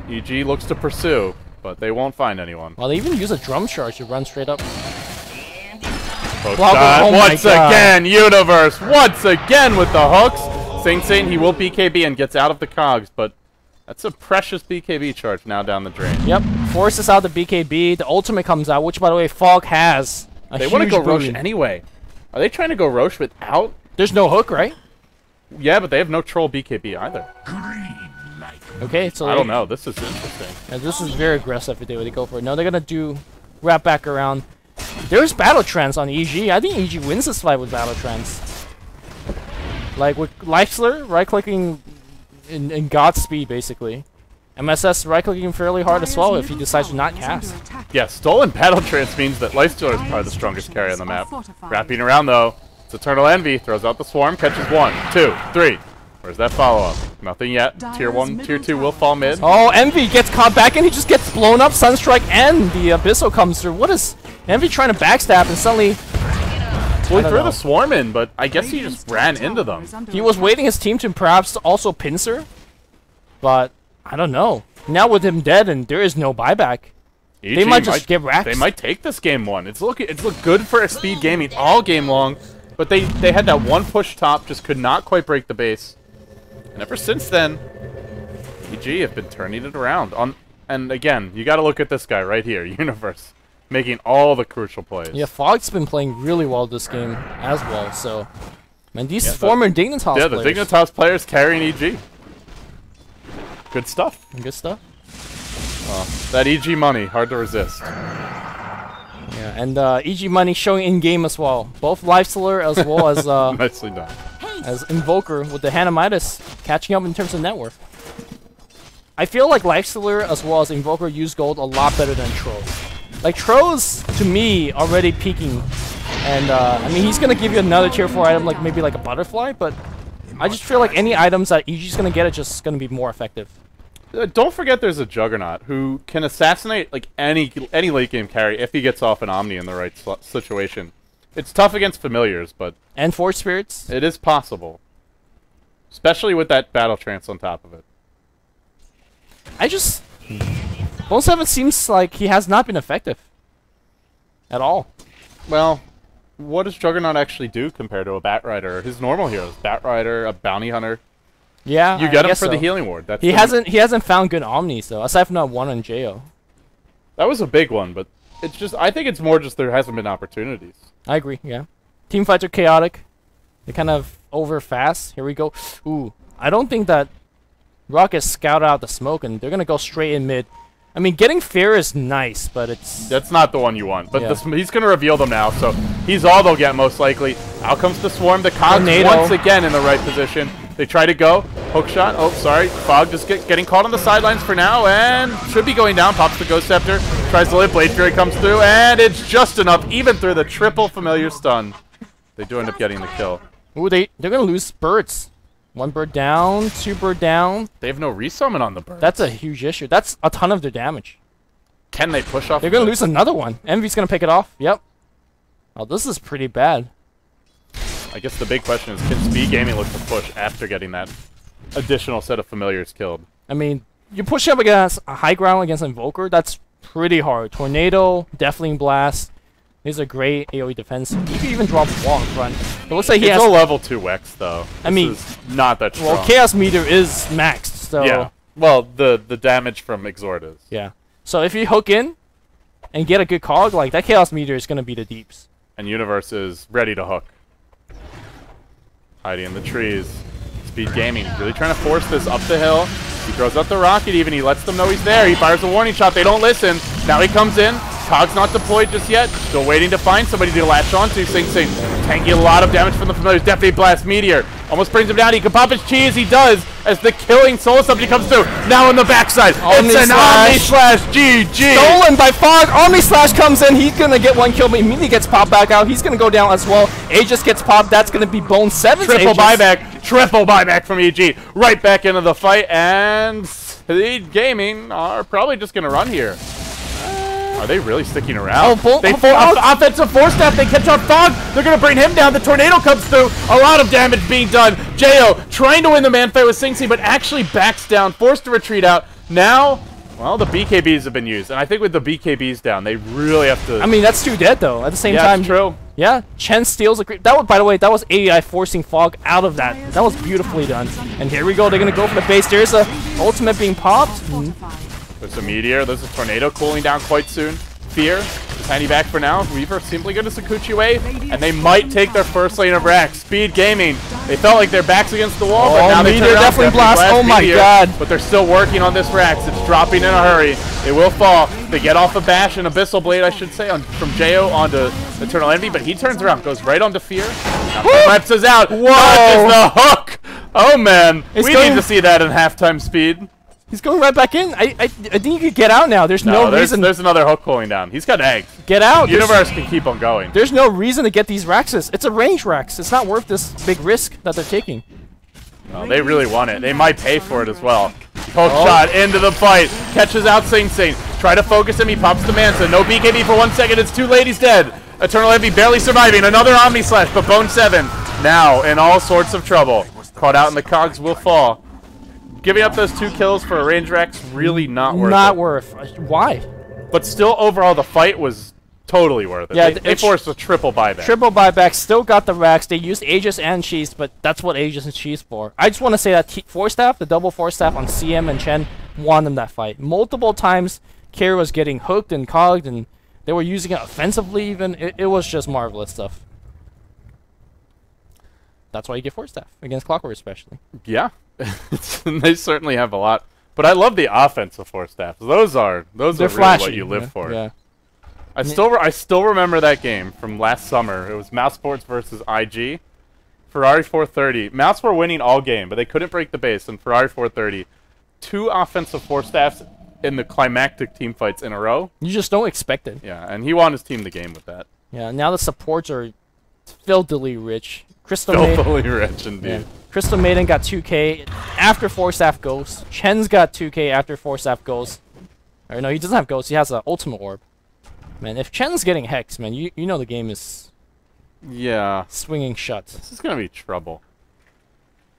EG looks to pursue, but they won't find anyone. Well, they even use a drum charge to run straight up. Hook shot once again, Universe, once again with the hooks. Sing Sing, he will BKB and gets out of the cogs, but that's a precious BKB charge now down the drain. Yep, forces out the BKB. The ultimate comes out, which, by the way, Fog has. They want to go Roche anyway. Are they trying to go Roche without? There's no hook, right? Yeah, but they have no troll BKB either. Okay, so I don't know. This is interesting. Yeah, this is very aggressive if they go for it. No, they're gonna do wrap back around. There's battle trance on EG. I think EG wins this fight with battle trance. Like with Lifestealer, right clicking in Godspeed basically. MSS right clicking fairly hard as well if he decides to not cast. Yeah, stolen battle trance means that Lifestealer is probably the strongest carry on the map. Wrapping around though, it's Eternal Envy, throws out the swarm, catches 1, 2, 3. Where's that follow-up? Nothing yet. Tier 1, Tier 2 will fall mid. Oh, Envy gets caught back and he just gets blown up. Sunstrike and the Abyssal comes through. What is Envy trying to backstab and suddenly... Well, he threw the swarm in, but I guess he just ran into them. He was waiting his team to perhaps also pincer, but I don't know. Now with him dead and there is no buyback, they might just get racked. They might take this game one. It's looked good for Speed Gaming all game long, but they had that one push top, just could not quite break the base. And ever since then, EG have been turning it around. And again, you got to look at this guy right here, Universe, making all the crucial plays. Yeah, Fog's been playing really well this game as well. So, man, these former Dignitas players. Yeah, the Dignitas players carrying EG. Good stuff. Good stuff. That EG money, hard to resist. Yeah, and EG money showing in game as well. Both Lifestealer as well as nicely done. As Invoker with the Hand of Midas catching up in terms of net worth. I feel like Lifestealer as well as Invoker use gold a lot better than Troz. Like Troz, to me, already peaking. And I mean, he's gonna give you another tier 4 item, like maybe like a butterfly, but I just feel like any items that EG's gonna get are just gonna be more effective. Don't forget there's a Juggernaut who can assassinate like any late game carry if he gets off an Omni in the right situation. It's tough against familiars, but... And Force Spirits. It is possible. Especially with that Battle Trance on top of it. Bone 7 seems like he has not been effective. At all. Well, what does Juggernaut actually do compared to a Batrider? His normal heroes. Batrider, a Bounty Hunter. Yeah, you get him for the healing ward. He hasn't found good Omnis though, aside from that one on Jo. That was a big one, but it's just I think it's more just there hasn't been opportunities. I agree, yeah. Team fights are chaotic. They're kind of over fast. Here we go. Ooh. I don't think that Rocket scouted out the smoke and they're gonna go straight in mid. I mean, getting Fear is nice, but it's... That's not the one you want. But yeah. He's going to reveal them now, so he's all they'll get most likely. Out comes the Swarm. The Cogs once again in the right position. They try to go. Hook shot. Oh, sorry. Fog just getting caught on the sidelines for now, and should be going down. Pops the Ghost Scepter. Tries to live. Blade Fury comes through, and it's just enough, even through the triple familiar stun. They do end up getting the kill. Ooh, they're going to lose birds. 1 bird down, 2 bird down. They have no resummon on the bird. That's a huge issue. That's a ton of their damage. Can they push off? They're going to lose another one. Envy's going to pick it off. Yep. Oh, this is pretty bad. I guess the big question is, can Speed Gaming look to push after getting that additional set of familiars killed? I mean, you push up against a high ground against Invoker, that's pretty hard. Tornado, Deathling Blast. These are great AoE defense. You can even drop wall in front. It looks like he has... It's a level 2 Wex, though. I mean... This is not that strong. Well, Chaos Meter is maxed, so... Yeah. Well, the damage from Exhort is. Yeah. So if you hook in and get a good cog, like, that Chaos Meter is going to be the deeps. And Universe is ready to hook. Hiding in the trees. Speed Gaming really trying to force this up the hill. He throws out the rocket even. He lets them know he's there. He fires a warning shot. They don't listen. Now he comes in. Cog's not deployed just yet. Still waiting to find somebody to latch onto. Sing Sing tanking a lot of damage from the familiars. Definitely Blast Meteor. Almost brings him down. He can pop his chi as he does as the killing Soul Subsidy comes through. Now on the backside. It's an Omni Slash. GG. Stolen by Fog. Omni Slash comes in. He's going to get 1 kill, but immediately gets popped back out. He's going to go down as well. Aegis gets popped. That's going to be Bone 7's Triple Aegis. buyback. Triple buyback from EG. Right back into the fight. And Speed Gaming are probably just going to run here. Are they really sticking around? They offensive force staff. They catch on Fog. They're going to bring him down. The tornado comes through. A lot of damage being done. Jo trying to win the man fight with Sing Sing, but actually backs down, forced to retreat out. Now, well, the BKBs have been used, and I think with the BKBs down, they really have to. I mean, that's 2 dead though. At the same time, yeah, true. Yeah, Chen steals a creep. That was, by the way, that was AI forcing Fog out of that. That was beautifully done. And here we go. They're going to go for the base. There's a ultimate being popped. There's a meteor. There's a tornado cooling down quite soon. Fear is handing back for now. Weaver simply going to Sakuchi away, and they might take their first lane of Rax. Speed Gaming. They felt like their backs against the wall, but now they turn around. Definitely blast. Oh my god! But they're still working on this Rax. It's dropping in a hurry. It will fall. They get off a bash and Abyssal Blade, I should say, from Jo onto Eternal Envy, but he turns around, goes right onto Fear. Reps us out. Whoa! The hook. Oh man, we need to see that in halftime speed. He's going right back in. I think you could get out now. There's no reason. There's another hook pulling down. He's got eggs. Get out. Universe can keep on going. There's no reason to get these Raxes. It's a range Rax. It's not worth this big risk that they're taking. No, they really want it. They might pay for it as well. Hook shot into the fight. Catches out Sing Sing. Try to focus him. He pops the Mansa. No BKB for 1 second. It's too late. He's dead. Eternal Envy barely surviving. Another Omni Slash, but Bone 7 now in all sorts of trouble. Caught out and the Cogs will fall. Giving up those 2 kills for a range Rex, really not worth it. Not worth. Why? But still, overall, the fight was totally worth it. Yeah, they forced a triple buyback. Triple buyback, still got the Rex. They used Aegis and Cheese, but that's what Aegis and Cheese for. I just want to say that Force Staff, the double Force Staff on CM and Chen, won them that fight. Multiple times, Carry was getting hooked and cogged, and they were using it offensively even. It was just marvelous stuff. That's why you get Force Staff, against Clockwork especially. Yeah. They certainly have a lot, but I love the offensive Force Staffs. Those are really what you live for. Yeah. I still remember that game from last summer. It was Mouse Sports versus IG. Ferrari 430. Mouse were winning all game, but they couldn't break the base. And Ferrari 430, 2 offensive Force Staffs in the climactic team fights in a row. You just don't expect it. Yeah, and he won his team the game with that. Yeah. Now the supports are filthily rich. Filthily rich indeed. Yeah. Crystal Maiden got 2k after Force Staff goes. Chen's got 2k after Force Staff goes. Or no, he doesn't have Ghost. He has an Ultimate Orb. Man, if Chen's getting Hex, man, you know the game is... Yeah. Swinging shut. This is going to be trouble.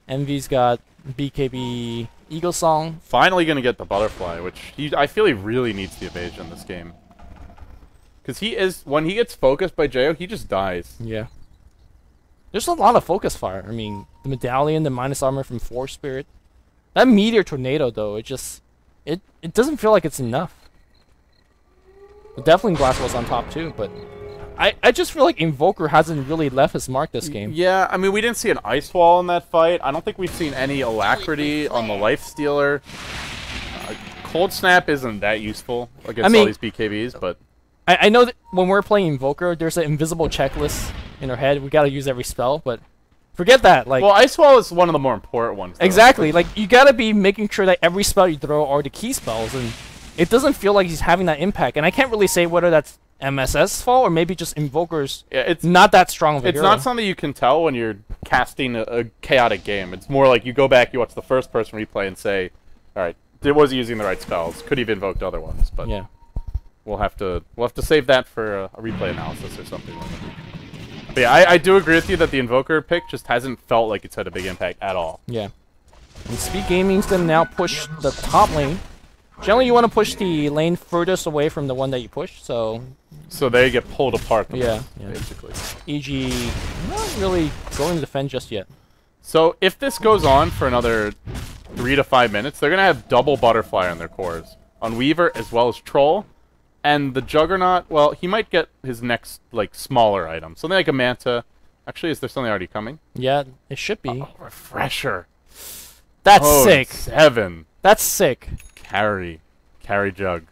Envy's got BKB Eagle Song. Finally gonna get the butterfly, which I feel he really needs the evasion in this game. Because when he gets focused by Jo, he just dies. Yeah. There's a lot of focus fire. I mean, the medallion, the minus armor from Force Spirit. That Meteor Tornado, though, it doesn't feel like it's enough. The Deathling Blast was on top, too, but I just feel like Invoker hasn't really left his mark this game. Yeah, I mean, we didn't see an Ice Wall in that fight. I don't think we've seen any Alacrity on the Life Stealer. Cold Snap isn't that useful against all these BKBs, but... I know that when we're playing Invoker, there's an invisible checklist in our head. We gotta use every spell, but forget that. Like, well, Ice Wall is one of the more important ones. Though. Exactly. Like, you gotta be making sure that every spell you throw are the key spells, and it doesn't feel like he's having that impact. And I can't really say whether that's MSS's fault or maybe just Invoker's it's not that strong of a hero. It's not something you can tell when you're casting a chaotic game. It's more like you go back, you watch the first person replay, and say, all right, was he using the right spells? Could he have invoked other ones? But yeah. We'll have to save that for a replay analysis or something like that. But yeah, I do agree with you that the Invoker pick just hasn't felt like it's had a big impact at all. Yeah. And Speed Gaming's gonna now push the top lane. Generally, you want to push the lane furthest away from the one that you push, so they get pulled apart. Yeah, basically. EG not really going to defend just yet. So if this goes on for another 3 to 5 minutes, they're gonna have double Butterfly on their cores, on Weaver as well as Troll. And the Juggernaut, well, he might get his next, like, smaller item. Something like a Manta. Actually, is there something already coming? Yeah, it should be. Refresher. That's sick. 7. That's sick. Carry Jug.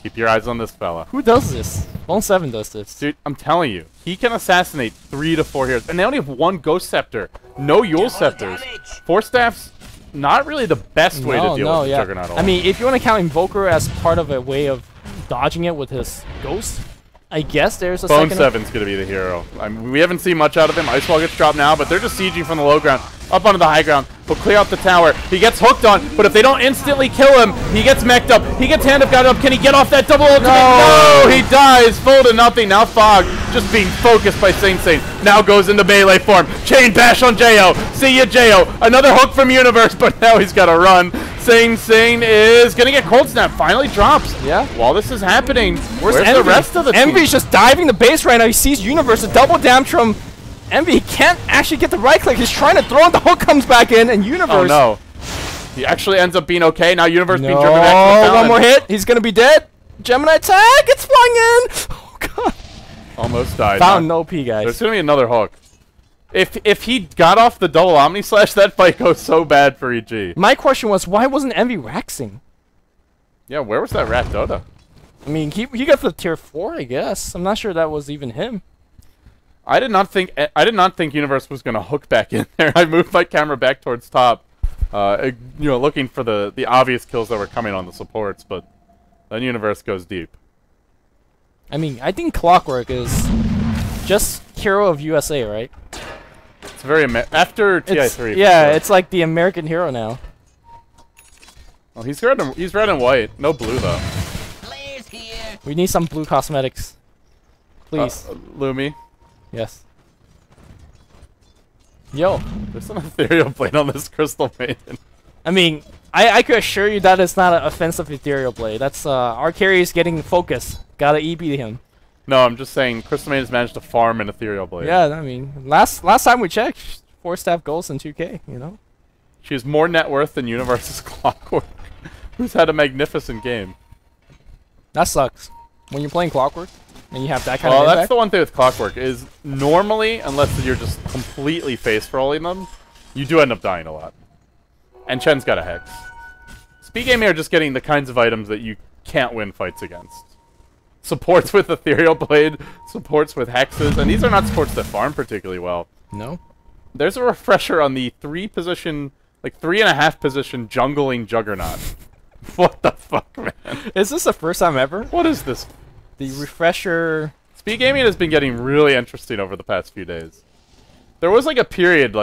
Keep your eyes on this fella. Who does this? Bone 7 does this. Dude, I'm telling you. He can assassinate 3 to 4 heroes. And they only have 1 Ghost Scepter. No Yule Scepters. 4 Staffs, not really the best way to deal with the Juggernaut. I mean, if you want to count Invoker as part of a way of dodging it with his Ghost, I guess there's a Bone 7's going to be the hero. I mean, we haven't seen much out of him. Ice Wall gets dropped now, but they're just sieging from the low ground. Up onto the high ground. He'll clear out the tower. He gets hooked on, but if they don't instantly kill him, he gets mech'd up. He gets hand of God up. Can he get off that double ultimate? No! He dies. Full to nothing. Now Fog just being focused by Saint. Now goes into melee form. Chain bash on Jo. See ya, Jo. Another hook from Universe, but now he's got to run. Saint is going to get Cold Snap. Finally drops. Yeah. While this is happening, where's Envy? the rest of the team? Envy's just diving the base right now. He sees Universe. A double damage from Envy. He can't actually get the right click. He's trying to throw it. The hook comes back in, and Universe. Oh, no. He actually ends up being okay. Now Universe being driven back to the fountain. One more hit. He's going to be dead. Gemini attack. It's flying in. Oh, God. Almost died. Found no P, guys. There's going to be another hook. If he got off the double Omni Slash, that fight goes so bad for EG. My question was, why wasn't Envy Raxing? Yeah, where was that Rat Dota? I mean, he got the tier 4, I guess. I'm not sure that was even him. I did not think Universe was going to hook back in there. I moved my camera back towards top, looking for the obvious kills that were coming on the supports, but then Universe goes deep. I mean, I think Clockwork is just hero of USA, right? It's very after TI3. Yeah, it's like the American hero now. Well, he's red and white. No blue though. We need some blue cosmetics, please. Lumi. Yes. Yo, there's an Ethereal Blade on this Crystal Maiden. I mean, I could assure you that it's not an offensive Ethereal Blade. That's our carry is getting focus. Gotta EB him. No, I'm just saying Crystal Maiden's managed to farm an Ethereal Blade. Yeah, I mean, last time we checked, 4-staff goals in 2K, you know? She has more net worth than Universe's Clockwork, who's had a magnificent game. That sucks. When you're playing Clockwork, and you have that kind of impact. Well, that's the one thing with Clockwork, is normally, unless you're just completely face-rolling them, you do end up dying a lot. And Chen's got a Hex. Speed Gaming are just getting the kinds of items that you can't win fights against. Supports with Ethereal Blade, supports with Hexes, and these are not supports that farm particularly well. No. There's a refresher on the 3.5 position jungling Juggernaut. What the fuck, man? Is this the first time ever? What is this? The refresher... Speed Gaming has been getting really interesting over the past few days. There was like a period,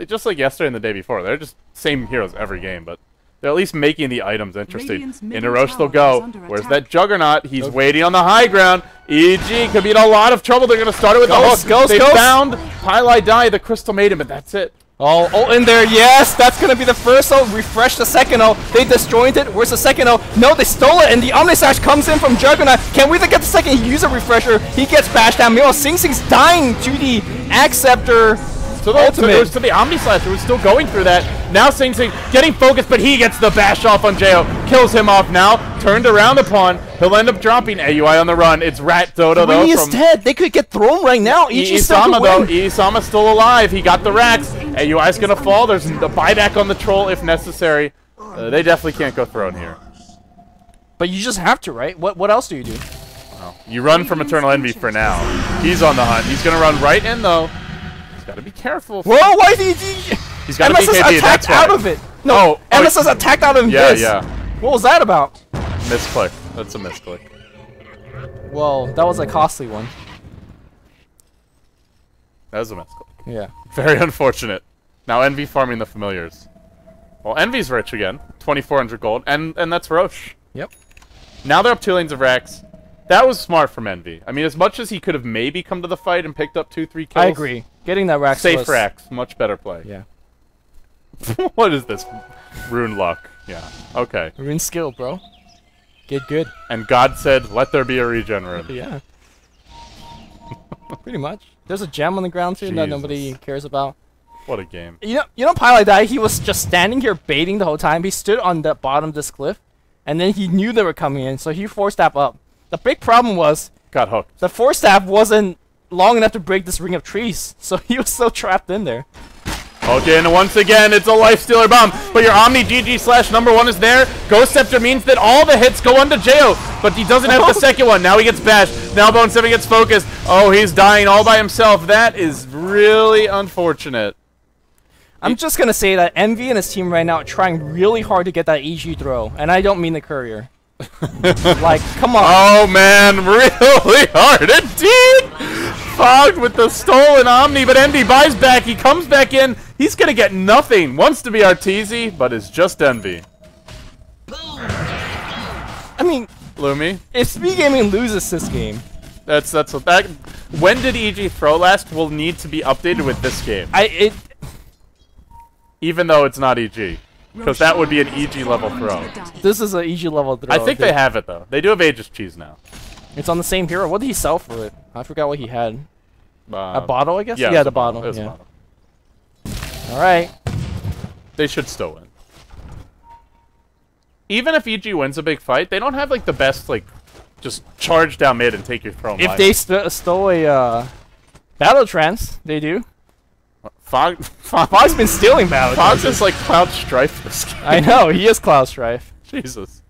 just like yesterday and the day before, they're just same heroes every game, but they're at least making the items interesting. In Hiroshi they'll go, where's that Juggernaut? He's waiting on the high ground. EG could be in a lot of trouble. They're going to start it with the hook. They found Pylai Die, the Crystal Maiden, but that's it. Oh, in there, yes! That's gonna be the first ult. Refresh the second ult. They disjointed. Where's the second ult? No, they stole it, and the Omnislash comes in from Juggernaut. Can we get the second? He used a refresher. He gets bashed down. Meanwhile, Sing Sing's dying to the Acceptor. So the Omnislash was still going through that. Now Sing Sing getting focused, but he gets the bash off on Jo. Kills him off now. Turned around the pawn. He'll end up dropping AUI on the run. It's Rat Dodo though. He is dead. They could get thrown right now. Isama though. Isama's still alive. He got the racks. AUI's gonna fall. There's a buyback on the troll if necessary. They definitely can't go throne here. But you just have to, right? What else do you do? Well, you run from Eternal Envy for now. He's on the hunt. He's gonna run right in though. Gotta be careful. Whoa, why did he? He's got to be KP, attacked out of it. No, MS is attacked out of this. Yeah. What was that about? Misclick. That's a misclick. Well, that was a costly one. That was a misclick. Yeah. Very unfortunate. Now Envy farming the familiars. Well, Envy's rich again. 2,400 gold. And that's Roche. Yep. Now they're up 2 lanes of racks. That was smart from Envy. I mean, as much as he could have maybe come to the fight and picked up 2-3 kills. I agree. Getting that rack safe racks, much better play. Yeah. What is this? Rune luck. Yeah. Okay. Rune skill, bro. Get good. And God said, "Let there be a regenerate." Yeah. Pretty much. There's a gem on the ground too that nobody cares about. What a game. You know, Pilot died. He was just standing here baiting the whole time. He stood on the bottom of this cliff, and then he knew they were coming in, so he forced that up. The big problem was got hooked. The force staff wasn't long enough to break this ring of trees, so he was still trapped in there. Okay, and once again, it's a life stealer bomb. But your Omni GG/1 is there. Ghost Scepter means that all the hits go onto Jo, but he doesn't have the second one. Now he gets bashed. Now Bone 7 gets focused. Oh, he's dying all by himself. That is really unfortunate. I'm just gonna say that Envy and his team right now are trying really hard to get that EG throw, and I don't mean the courier. Like, come on. Oh man, really hard indeed. Fogged with the stolen Omni, but Envy buys back. He comes back in. He's gonna get nothing. Wants to be Arteezy, but is just Envy. I mean, Lumi, if Speed Gaming loses this game, that's what that. When did EG throw last? Will need to be updated with this game. Even though it's not EG. Because that would be an EG level throw. This is an EG level throw. I think they have it though. They do have Aegis Cheese now. It's on the same hero. What did he sell for it? I forgot what he had. A bottle, I guess? Yeah, the bottle. It was yeah. a bottle. Alright. They should still win. Even if EG wins a big fight, they don't have like the best, like, just charge down mid and take your throne. If they stole a Battle Trance, they do. Fog's been stealing Battle Trance. Fog's just like Cloud Strife this game. I know, he is Cloud Strife. Jesus.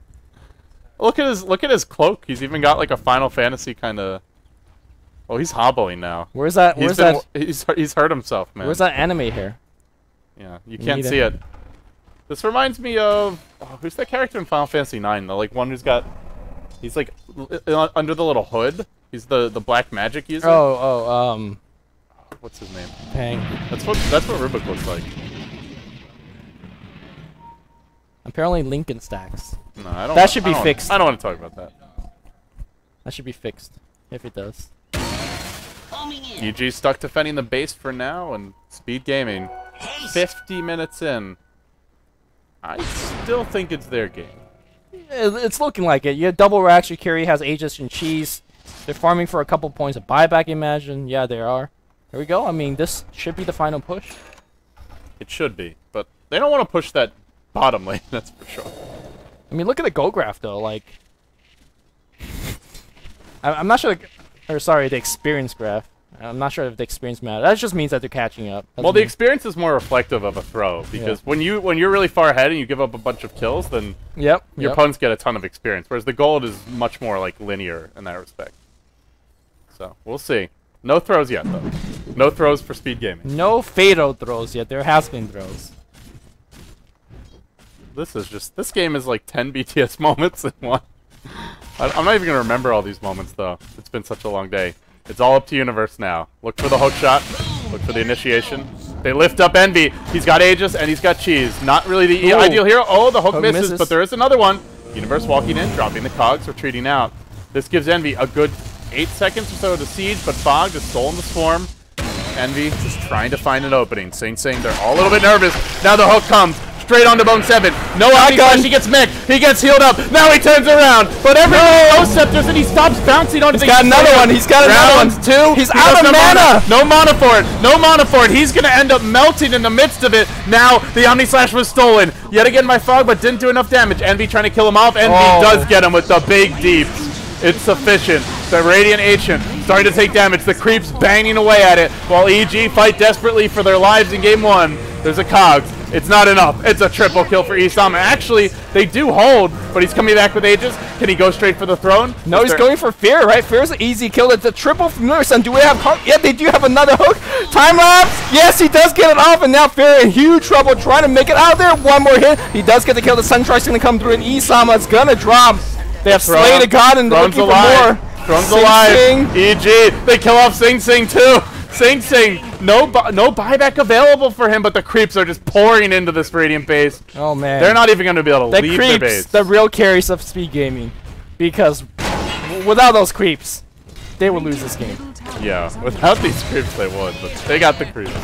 Look at his cloak. He's even got like a Final Fantasy kind of. Oh, he's hobbling now. Where's that? He's hurt himself, man. Where's that anime here? Yeah, you can't see it. This reminds me of who's that character in Final Fantasy IX? The like one who's got. He's like under the little hood. He's the black magic user. What's his name? Pang. That's what Rubik looks like. Apparently Lincoln stacks. No, I don't. That should be fixed. I don't want to talk about that. That should be fixed, if it does. EG stuck defending the base for now, and Speed Gaming, 50 minutes in. I still think it's their game. It's looking like it. You have double racks, your carry has Aegis and Cheese. They're farming for a couple points of buyback, imagine. Yeah, they are. There we go. I mean, this should be the final push. It should be, but they don't want to push that bottom lane, that's for sure. I mean, look at the gold graph, though. Like, I'm not sure. Or sorry, the experience graph. I'm not sure if the experience matters. That just means that they're catching up. Well, the experience is more reflective of a throw because when you're really far ahead and you give up a bunch of kills, then your opponents get a ton of experience. Whereas the gold is much more like linear in that respect. So we'll see. No throws yet, though. No throws for Speed Gaming. No fatal throws yet. There has been throws. This game is like 10 BTS moments in one. I'm not even gonna remember all these moments though. It's been such a long day. It's all up to Universe now. Look for the hook shot. Look for the initiation. They lift up Envy. He's got Aegis and he's got Cheese. Not really the ideal hero. Oh, the hook misses, but there is another one. Universe walking in, dropping the cogs, retreating out. This gives Envy a good 8 seconds or so to siege, but Fog has stolen the swarm. Envy just trying to find an opening. Sing Sing, they're all a little bit nervous. Now the hook comes. Straight onto Bone 7. No Omni-Slash, he gets mech. He gets healed up. Now he turns around. But everyone knows Scepters and he stops bouncing onto the... He's got another one. He's got another one. Two. He's out of mana. No mana for it. No mana for it. He's going to end up melting in the midst of it. Now the Omni-Slash was stolen. Yet again by Fog, but didn't do enough damage. Envy trying to kill him off. Envy does get him with the big deep. It's sufficient. The Radiant Ancient starting to take damage. The creeps banging away at it while EG fight desperately for their lives in game 1. There's a Cogs. It's not enough. It's a triple kill for Isama. Actually, they do hold, but he's coming back with Aegis. Can he go straight for the throne? No, he's going for Fear, right? Fear's an easy kill. It's a triple from Nurse. Do we have... Yeah, they do have another hook. Time lapse. Yes, he does get it off, and now Fear in huge trouble trying to make it out there. One more hit. He does get the kill. The Sunstrike's going to come through, and Isama's going to drop. They have Slay the God, and they're looking for more. Throne's alive. EG. They kill off Sing Sing, too. Sing Sing, no buyback available for him, but the creeps are just pouring into this Radiant base. Oh man, they're not even going to be able to leave their base. The real carries of speed gaming, because without those creeps, they would lose this game. Yeah, without these creeps, they would, but they got the creeps.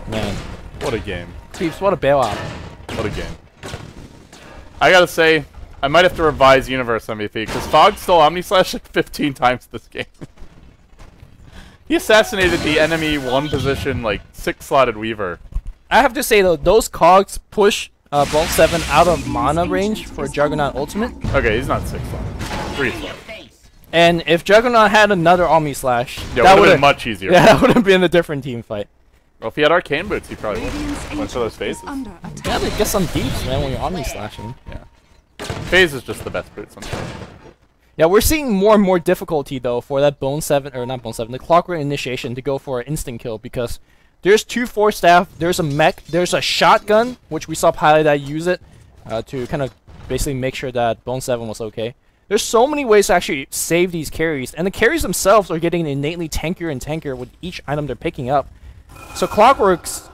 Man, what a game! Creeps, what a bailout! What a game! I gotta say, I might have to revise Universe MVP because Fog stole Omni-Slash like 15 times this game. He assassinated the enemy 1 position, like 6-slotted Weaver. I have to say though, those Cogs push Bone 7 out of mana range for Juggernaut Ultimate. Okay, he's not 6-slotted. 3-slotted. And if Juggernaut had another Omni-Slash, yeah, that would have been much easier. Yeah, that would have been a different team fight. Well, if he had Arcane Boots, he probably would have went for those phases. You gotta get some deeps, man, when you're Omni-Slashing. Yeah. Phase is just the best boot sometimes. Yeah, we're seeing more and more difficulty though for that Bone 7, or not Bone 7, the Clockwork Initiation to go for an instant kill because there's 2 Force Staff, there's a mech, there's a shotgun, which we saw Pilot use it to kind of basically make sure that Bone 7 was okay. There's so many ways to actually save these carries, and the carries themselves are getting innately tankier and tankier with each item they're picking up. So Clockwork's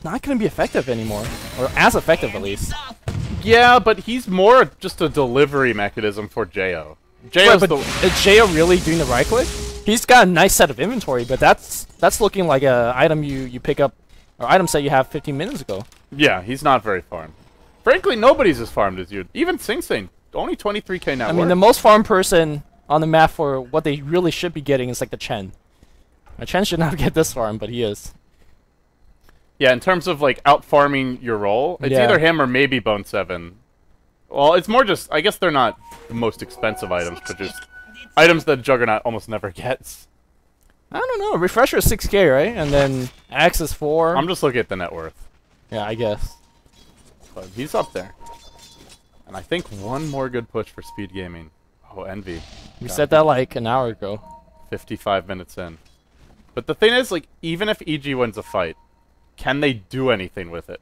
not going to be effective anymore, or as effective at least. Yeah, but he's more just a delivery mechanism for Jo. But is Jo really doing the right click? He's got a nice set of inventory, but that's looking like a item you pick up, or item set you have 15 minutes ago. Yeah, he's not very farmed. Frankly, nobody's as farmed as you. Even Sing Sing, only 23k net worth. I mean, the most farmed person on the map for what they really should be getting is like the Chen. Chen should not get this farm, but he is. Yeah, in terms of like out farming your role, it's either him or maybe Bone 7. Well, it's more just, I guess they're not the most expensive items, but just items that Juggernaut almost never gets. I don't know. Refresher is 6k, right? And then Axe is 4. I'm just looking at the net worth. Yeah, I guess. But he's up there. And I think one more good push for speed gaming. Oh, Envy. We said that like an hour ago. 55 minutes in. But the thing is, like, even if EG wins a fight, can they do anything with it?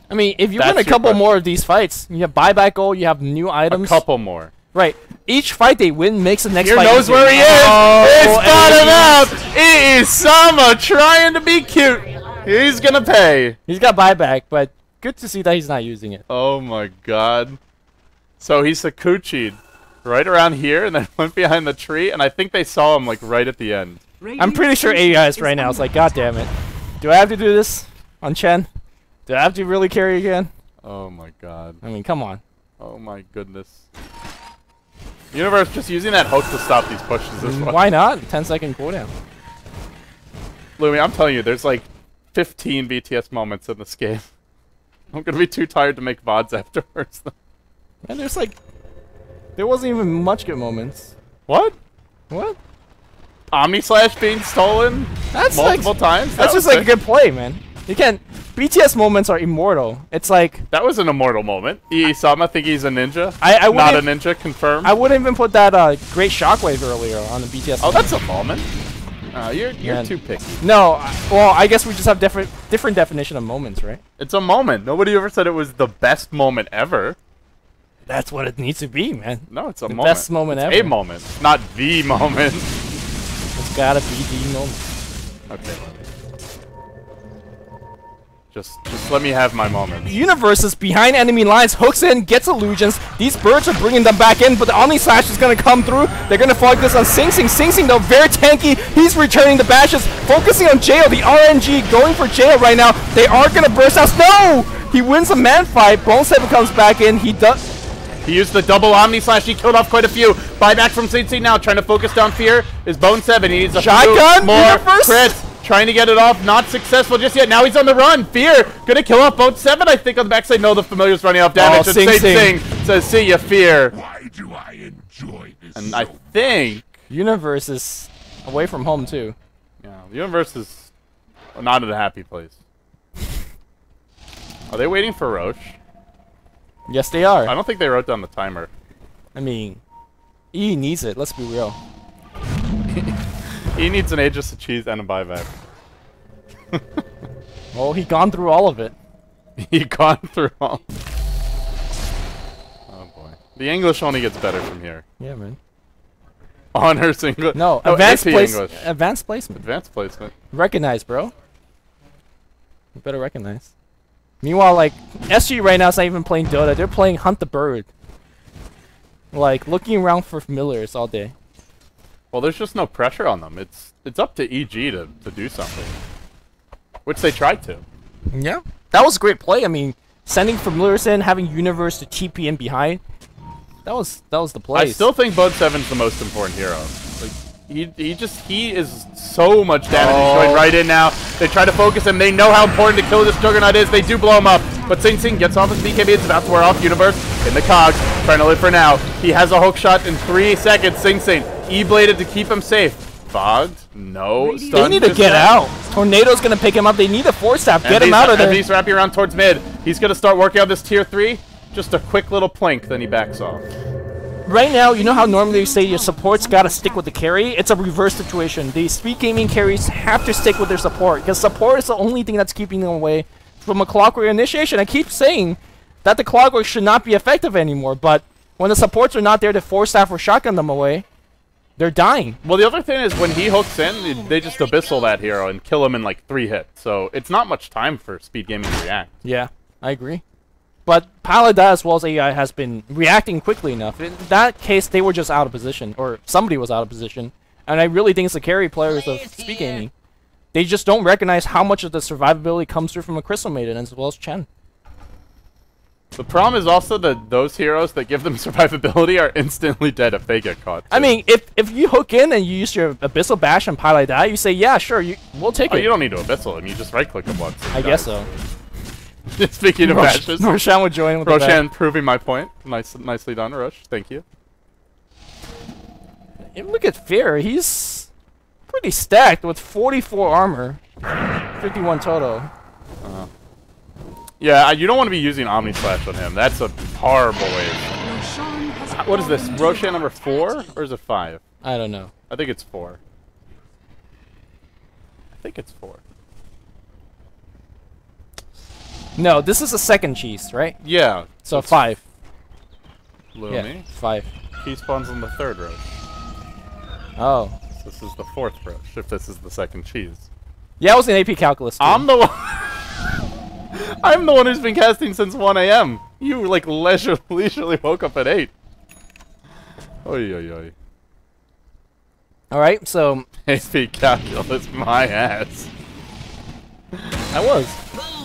I mean, if you win a couple more of these fights, you have buyback goal, you have new items. A couple more. Right. Each fight they win makes the next fight knows easier. where he is! It's got him out! It is Sama trying to be cute! He's gonna pay! He's got buyback, but good to see that he's not using it. Oh my god. So he Sakuchi'd right around here and then went behind the tree, and I think they saw him like right at the end. I'm pretty sure AIS right now is like, god damn it. Do I have to do this on Chen? Do I have to really carry again? Oh my god. I mean, come on. Oh my goodness. Universe just using that hook to stop these pushes as well. Why not? 10-second cooldown. Lumi, I'm telling you, there's like 15 BTS moments in this game. I'm gonna be too tired to make VODs afterwards. Man, there's like... There wasn't even much good moments. What? What? Omni-Slash being stolen multiple times? That's just like a good play, man. You can't... BTS moments are immortal. It's like... That was an immortal moment. Isama think he's a ninja? I not a ninja, confirmed? I wouldn't even put that great shockwave earlier on the BTS moment. That's a moment. You're too picky. No, well, I guess we just have different definition of moments, right? It's a moment. Nobody ever said it was the best moment ever. That's what it needs to be, man. No, it's a moment. Best moment ever. A moment, not the moment. It's gotta be the moment. Okay. Just let me have my moment. Universe is behind enemy lines, hooks in, gets illusions. These birds are bringing them back in, but the Omni Slash is going to come through. They're going to focus on Sing Sing. Sing Sing, though, very tanky. He's returning the bashes, focusing on Jail. The RNG going for Jail right now. They are going to burst out. No! He wins a man fight. Bone 7 comes back in. He used the double Omni Slash. He killed off quite a few. Buyback from Sing Sing now, trying to focus down Fear. Is Bone 7. He needs a shotgun. More crits. Trying to get it off, not successful just yet. Now he's on the run. Fear gonna kill off Bone 7, I think, on the backside. No, the Familiar's running off damage. Oh, Sing Sing says, "See ya, Fear." Why do I enjoy this? And I think Universe is away from home too. yeah, the Universe is not at a happy place. Are they waiting for Roche? Yes, they are. I don't think they wrote down the timer. I mean, E needs it. Let's be real. He needs an Aegis of Cheese and a buyback. Well, he gone through all of it. He gone through all. Oh boy, the English only gets better from here. Yeah, man. Honors English. No, oh, advanced AP English. Advanced placement. Advanced placement. Recognize, bro. You better recognize. Meanwhile, like, SG right now is not even playing Dota. They're playing Hunt the Bird. Like, looking around for familiars all day. Well, there's just no pressure on them. It's up to EG to do something. Which they tried to. Yeah. That was a great play. I mean, sending familiars in, having Universe to TP in behind. That was the play. I still think Bone 7's the most important hero. Like, he is so much damage. He's going right in now. They try to focus him. They know how important to kill this Juggernaut is. They do blow him up. But Sing Sing gets off his BKB. It's about to wear off Universe in the cogs. Trying to live for now. He has a hook shot in 3 seconds. Sing Sing E-bladed to keep him safe. Fogged? No. They need to get out. Tornado's going to pick him up. They need a force staff. Get him out of there. And he's wrapping around towards mid. He's going to start working on this tier 3. Just a quick little plink, then he backs off. Right now, you know how normally you say your support's got to stick with the carry? It's a reverse situation. The Speed Gaming carries have to stick with their support, because support is the only thing that's keeping them away from a Clockwork initiation. I keep saying that the Clockwork should not be effective anymore, but when the supports are not there to force staff or shotgun them away, they're dying. Well, the other thing is when he hooks in, they just abyssal that hero and kill him in like 3 hits. So it's not much time for Speed Gaming to react. Yeah, I agree. But Paladin as well as AI has been reacting quickly enough. In that case, they were just out of position, or somebody was out of position. And I really think it's the carry players of Speed Gaming. They just don't recognize how much of the survivability comes through from a Crystal Maiden as well as Chen. The problem is also that those heroes that give them survivability are instantly dead if they get caught. I mean, if you hook in and you use your Abyssal Bash and Paladin, you say, yeah, sure, we'll take it. You don't need to Abyssal him, you just right-click him once. I guess so. Speaking of bashes, Roshan would join with Roshan proving my point. Nicely done, Rosh. Thank you. And look at Fear. He's pretty stacked with 44 armor, 51 total. Yeah, you don't want to be using Omni Slash on him. That's a horrible waste. What is this? Roshan number 4 or is it 5? I don't know. I think it's 4. I think it's 4. No, this is a second cheese, right? Yeah. So 5. Lumi. Yeah, 5. He spawns on the 3rd row. Oh. This is the 4th row, if this is the second cheese. Yeah, I was in AP Calculus too. I'm the one... I'm the one who's been casting since 1 AM. You, like, leisurely woke up at 8. Oy, oy, oy. Alright, so... AP Calculus, my ass. I was.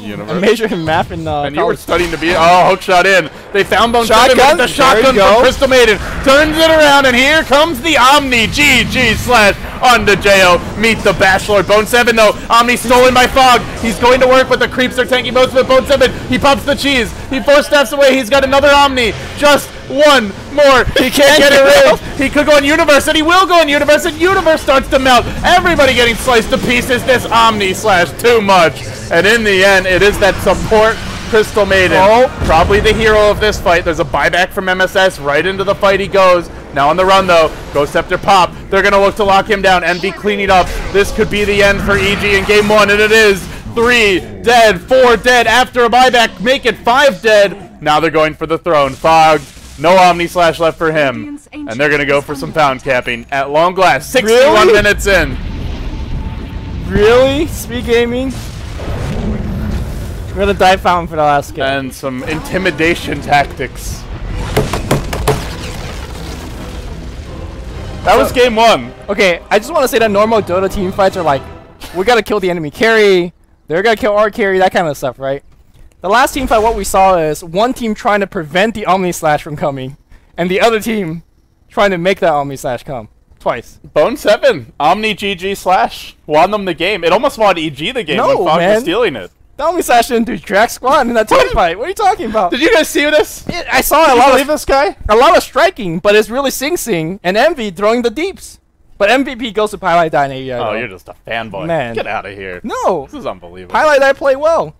Universe. I majored in math in and you were studying to be hook shot in. They found Bone Shotgun? Seven with the shotgun from Crystal Maiden. Turns it around and here comes the Omni. GG slash onto Jo. Meet the Bashlord. Bone 7 though. Omni stolen by Fog. He's going to work, but the creeps are tanking most of it. Bone 7. He pops the cheese. He 4 steps away. He's got another Omni. Just one more. He can't get it rid. He could go on Universe, and he will go on Universe, and Universe starts to melt. Everybody getting sliced to pieces. This Omni slash too much. And in the end, it is that support Crystal Maiden. Probably the hero of this fight. There's a buyback from MSS. Right into the fight he goes. Now on the run, though. Ghost Scepter pop. They're going to look to lock him down. MV cleaning up. This could be the end for EG in Game 1, and it is. 3 dead, 4 dead after a buyback. Make it 5 dead. Now they're going for the throne. Fogged. No Omni Slash left for him. And they're going to go for some pound capping at long last. 61 minutes in. Really? Speed Gaming? We're the dive fountain for the last game. And some intimidation tactics. That was game 1. Okay, I just want to say that normal Dota team fights are like, we gotta kill the enemy carry, they're gonna kill our carry, that kind of stuff, right? The last team fight, what we saw is one team trying to prevent the Omni Slash from coming, and the other team trying to make that Omni Slash come. Twice. Bone 7, Omni GG Slash won them the game. It almost won EG the game when Fog was stealing it. The Omni Slash didn't do Drax Squad in that team fight. What are you talking about? Did you guys see this? I saw a lot of this guy. A lot of striking, but it's really Sing Sing and Envy throwing the deeps. But MVP goes to Pilot Die and AEI. Oh, you're just a fanboy. Man. Get out of here. No. This is unbelievable. Pilot Die played well.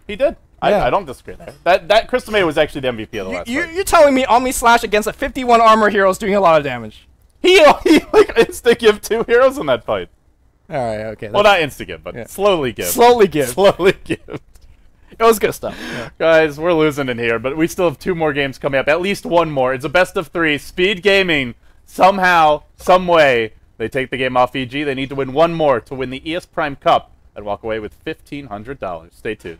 He did. Yeah. I don't disagree there. That Crystal Maid was actually the MVP of the last fight. You're telling me Omni Slash against a 51 armor hero is doing a lot of damage? He like insta-give 2 heroes in that fight. Alright, okay. Well, not insta-give, but slowly give. Slowly give. Slowly give. It was good stuff. Yeah. Guys, we're losing in here, but we still have 2 more games coming up. At least 1 more. It's a best of 3. Speed Gaming, somehow, some way, they take the game off EG. They need to win 1 more to win the ES Prime Cup and walk away with $1,500. Stay tuned.